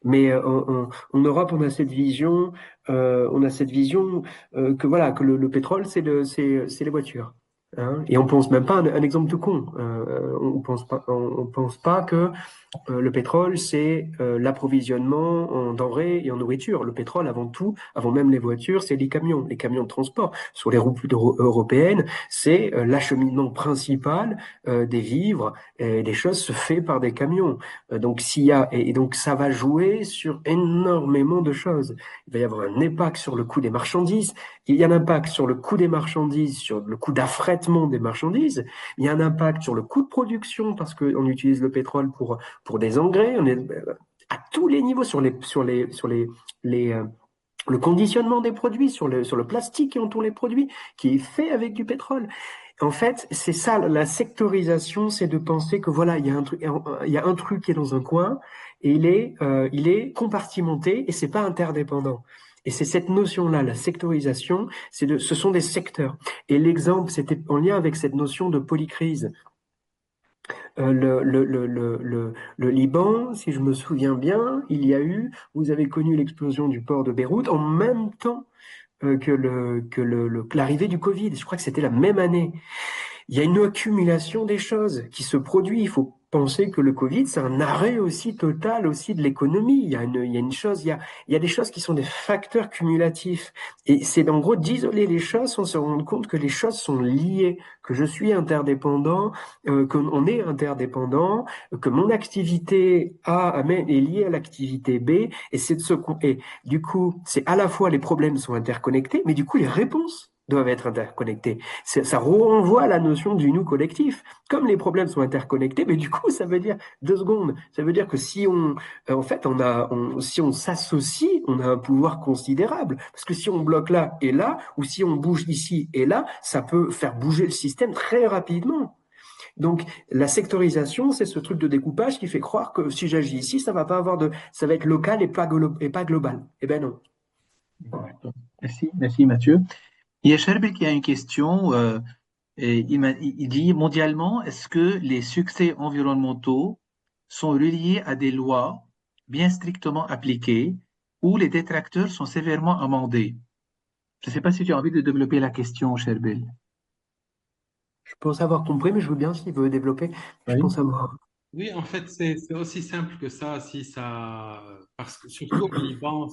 Mais en Europe, on a cette vision, que voilà, que le pétrole c'est les voitures. Hein, et on pense même pas un exemple tout con. On pense pas que le pétrole, c'est l'approvisionnement en denrées et en nourriture. Le pétrole, avant tout, avant même les voitures, c'est les camions de transport. Sur les routes européennes, c'est l'acheminement principal des vivres et des choses se fait par des camions. Donc donc ça va jouer sur énormément de choses. Il va y avoir un impact sur le coût des marchandises. Il y a un impact sur le coût des marchandises, sur le coût d'affrètement des marchandises. Il y a un impact sur le coût de production parce qu'on utilise le pétrole pour des engrais, on est à tous les niveaux le conditionnement des produits, sur le plastique qui entoure les produits, qui est fait avec du pétrole. En fait, c'est ça, la sectorisation, c'est de penser que voilà, il y a un truc qui est dans un coin et il est compartimenté et c'est pas interdépendant. Et c'est cette notion-là, la sectorisation, ce sont des secteurs. Et l'exemple, c'était en lien avec cette notion de polycrise. Le Liban, si je me souviens bien, vous avez connu l'explosion du port de Beyrouth en même temps que l'arrivée du Covid. Je crois que c'était la même année. Il y a une accumulation des choses qui se produit. Il faut penser que le Covid, c'est un arrêt aussi total aussi de l'économie. Il y a des choses qui sont des facteurs cumulatifs. Et c'est en gros d'isoler les choses sans se rendre compte que les choses sont liées, que je suis interdépendant, qu'on est interdépendant, que mon activité A est liée à l'activité B. Et du coup, c'est à la fois les problèmes sont interconnectés, mais du coup, les réponses doivent être interconnectés. Ça renvoie à la notion du nous collectif. Comme les problèmes sont interconnectés, mais du coup, ça veut dire 2 secondes. Ça veut dire que si si on s'associe, on a un pouvoir considérable. Parce que si on bloque là et là, ou si on bouge ici et là, ça peut faire bouger le système très rapidement. Donc, la sectorisation, c'est ce truc de découpage qui fait croire que si j'agis ici, ça va être local et pas global. Eh ben non. Merci Mathieu. Il y a Sherbet qui a une question. Et il dit mondialement, est-ce que les succès environnementaux sont reliés à des lois bien strictement appliquées ou les détracteurs sont sévèrement amendés? Je ne sais pas si tu as envie de développer la question, cher Bill. Je pense avoir compris, mais je veux bien s'il veut développer. Je Oui. pense avoir. Oui, en fait, c'est aussi simple que ça. Si ça, parce que surtout au Liban,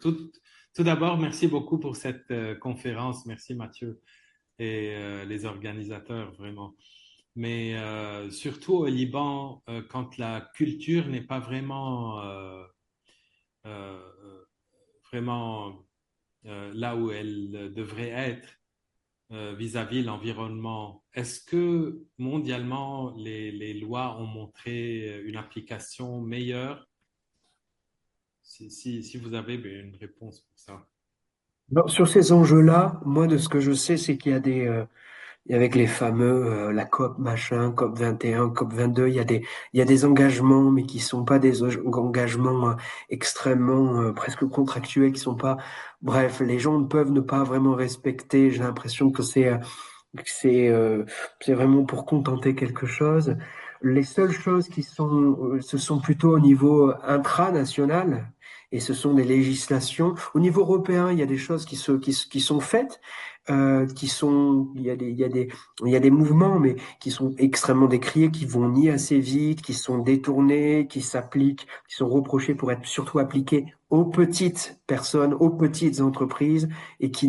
tout d'abord, merci beaucoup pour cette conférence. Merci Mathieu et les organisateurs, vraiment. Mais surtout au Liban, quand la culture n'est pas euh, vraiment là où elle devrait être vis-à-vis l'environnement, est-ce que mondialement les lois ont montré une application meilleure? Si vous avez une réponse pour ça. Bon, sur ces enjeux-là, moi, de ce que je sais, c'est qu'il y a et avec les fameux, la COP machin, COP 21, COP 22, il y a des engagements, mais qui sont pas des engagements extrêmement, presque contractuels, qui sont pas, bref, les gens peuvent ne pas vraiment respecter. J'ai l'impression que c'est c'est vraiment pour contenter quelque chose. Les seules choses qui sont, ce sont plutôt au niveau intranational et ce sont des législations. Au niveau européen, il y a des choses qui sont faites, il y a des mouvements, mais qui sont extrêmement décriés, qui vont ni assez vite, qui sont détournés, qui s'appliquent, qui sont reprochés pour être surtout appliqués aux petites personnes, aux petites entreprises et qui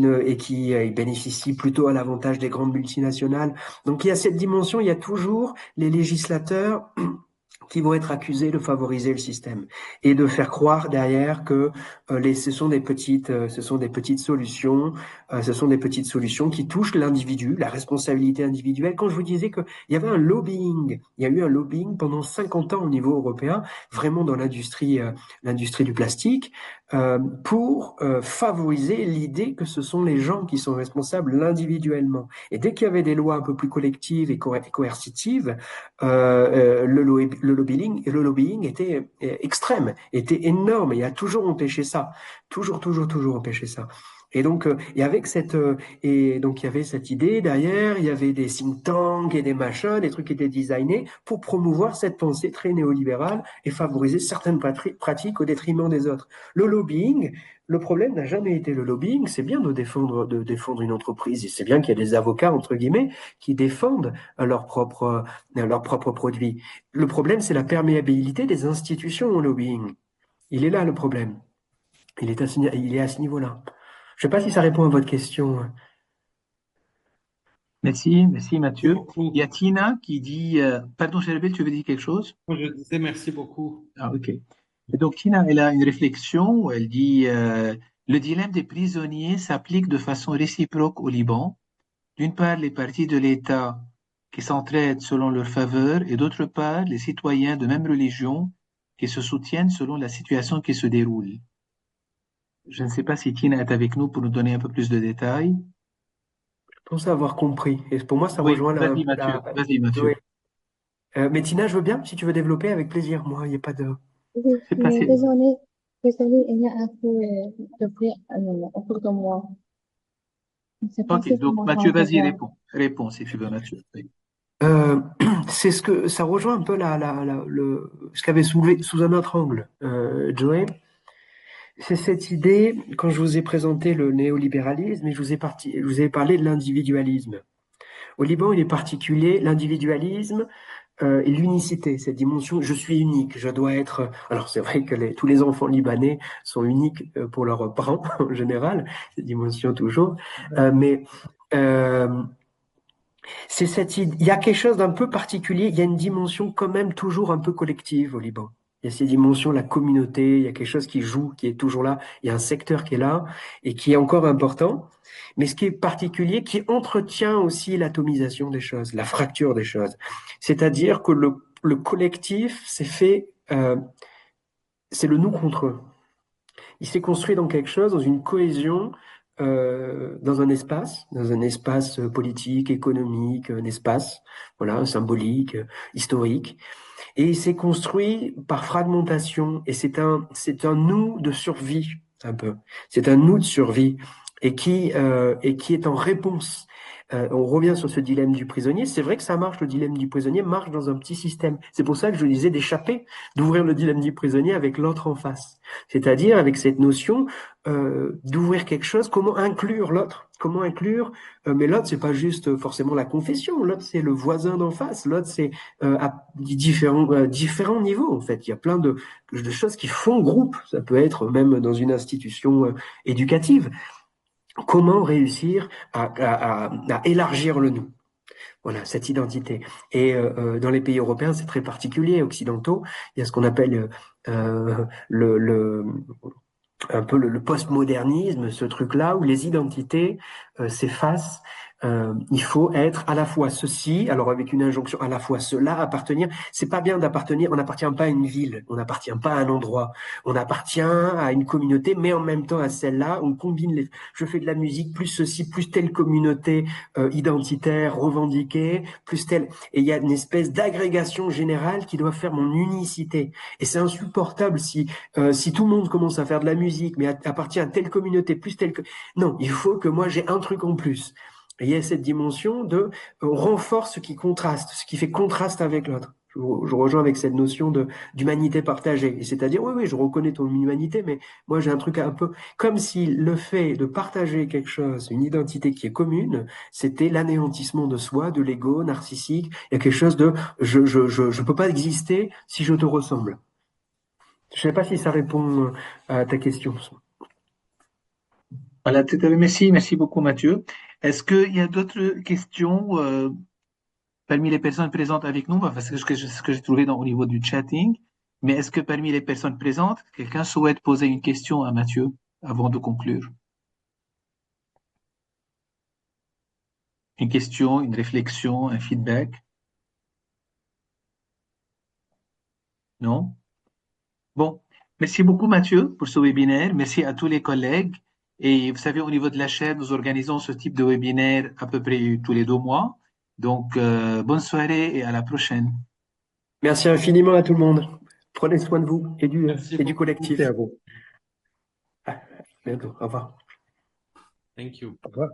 bénéficient plutôt à l'avantage des grandes multinationales. Donc il y a cette dimension, il y a toujours les législateurs qui vont être accusés de favoriser le système et de faire croire derrière que ce sont des petites solutions, ce sont des petites solutions qui touchent l'individu, la responsabilité individuelle. Quand je vous disais qu'il y avait un lobbying, il y a eu un lobbying pendant 50 ans au niveau européen, vraiment dans l'industrie du plastique, pour favoriser l'idée que ce sont les gens qui sont responsables individuellement. Et dès qu'il y avait des lois un peu plus collectives et coercitives, le lobbying était extrême, était énorme et a toujours empêché ça, toujours empêché ça. Et donc, et donc il y avait cette idée derrière, il y avait des think tanks et des machins, des trucs qui étaient designés pour promouvoir cette pensée très néolibérale et favoriser certaines pratiques au détriment des autres. Le lobbying, le problème n'a jamais été le lobbying, c'est bien de défendre une entreprise, et c'est bien qu'il y a des avocats, entre guillemets, qui défendent leurs propres produits. Le problème, c'est la perméabilité des institutions au lobbying. Il est là le problème. Il est à ce niveau-là. Je ne sais pas si ça répond à votre question. Merci Merci Mathieu. beaucoup. Il y a Tina qui dit, pardon, Sherbel, tu veux dire quelque chose? Moi, je disais merci beaucoup. Ah, ok. Et donc Tina, elle a une réflexion où elle dit, le dilemme des prisonniers s'applique de façon réciproque au Liban. D'une part, les partis de l'État qui s'entraident selon leur faveur et d'autre part, les citoyens de même religion qui se soutiennent selon la situation qui se déroule. Je ne sais pas si Tina est avec nous pour nous donner un peu plus de détails. Je pense avoir compris. Et pour moi, ça Oui, rejoint vas-y Mathieu, vas-y Mathieu. oui. Mais Tina, je veux bien, si tu veux développer, avec plaisir. Moi, il n'y a pas de... Oui, C'est mais passé. désolé, il y a un peu de bruit autour de moi. Je ne sais pas Ok, si vous donc Mathieu, m'entendez vas-y, bien. réponds si tu veux Mathieu. Oui. C'est ce que ça rejoint un peu ce qu'avait soulevé sous un autre angle, Joey. C'est cette idée, quand je vous ai présenté le néolibéralisme, et je vous ai parlé de l'individualisme. Au Liban, il est particulier l'individualisme et l'unicité, cette dimension je suis unique, je dois être. Alors c'est vrai que tous les enfants libanais sont uniques pour leurs parents en général, cette dimension toujours, mais c'est il y a quelque chose d'un peu particulier, il y a une dimension quand même toujours un peu collective au Liban. Il y a ces dimensions, la communauté, il y a quelque chose qui joue, qui est toujours là, il y a un secteur qui est là et qui est encore important. Mais ce qui est particulier, qui entretient aussi l'atomisation des choses, la fracture des choses. C'est-à-dire que le collectif s'est fait, c'est le nous contre eux. Il s'est construit dans quelque chose, dans une cohésion, dans un espace politique, économique, un espace, voilà, symbolique, historique. Et il s'est construit par fragmentation. Et c'est un nous de survie, un peu. C'est un nous de survie et qui est en réponse On revient sur ce dilemme du prisonnier. C'est vrai que ça marche, le dilemme du prisonnier marche dans un petit système. C'est pour ça que je disais d'échapper, d'ouvrir le dilemme du prisonnier avec l'autre en face. C'est-à-dire avec cette notion d'ouvrir quelque chose, comment inclure l'autre, comment inclure, mais l'autre c'est pas juste forcément la confession, l'autre c'est le voisin d'en face, l'autre c'est à différents niveaux en fait. Il y a plein de choses qui font groupe. Ça peut être même dans une institution éducative. Comment réussir à élargir le nous? Voilà, cette identité. Et dans les pays européens, c'est très particulier, occidentaux. Il y a ce qu'on appelle le un peu le postmodernisme, ce truc-là où les identités s'effacent. Il faut être à la fois ceci, alors avec une injonction à la fois cela, appartenir. C'est pas bien d'appartenir. On n'appartient pas à une ville, on n'appartient pas à un endroit, on appartient à une communauté, mais en même temps à celle-là, on combine les. Je fais de la musique, plus ceci, plus telle communauté identitaire revendiquée, plus telle. Et il y a une espèce d'agrégation générale qui doit faire mon unicité. Et c'est insupportable si tout le monde commence à faire de la musique, mais appartient à telle communauté, plus telle que... Non, il faut que moi j'ai un truc en plus. Et il y a cette dimension de renforce ce qui contraste, ce qui fait contraste avec l'autre. Je rejoins avec cette notion d'humanité partagée. Et c'est-à-dire, oui, je reconnais ton humanité, mais moi j'ai un truc un peu comme si le fait de partager quelque chose, une identité qui est commune, c'était l'anéantissement de soi, de l'ego narcissique. Il y a quelque chose de je peux pas exister si je te ressemble. Je sais pas si ça répond à ta question. Voilà, tout à fait. Merci beaucoup Mathieu. Est-ce qu'il y a d'autres questions parmi les personnes présentes avec nous? Enfin, c'est ce que j'ai trouvé au niveau du chatting. Mais est-ce que parmi les personnes présentes, quelqu'un souhaite poser une question à Mathieu avant de conclure? Une question, une réflexion, un feedback? Non? Bon, merci beaucoup Mathieu pour ce webinaire. Merci à tous les collègues. Et vous savez, au niveau de la chaire, nous organisons ce type de webinaire à peu près tous les 2 mois. Donc, bonne soirée et à la prochaine. Merci infiniment à tout le monde. Prenez soin de vous et du beaucoup. collectif. Merci à vous. À bientôt. Au revoir. Thank you. Au revoir.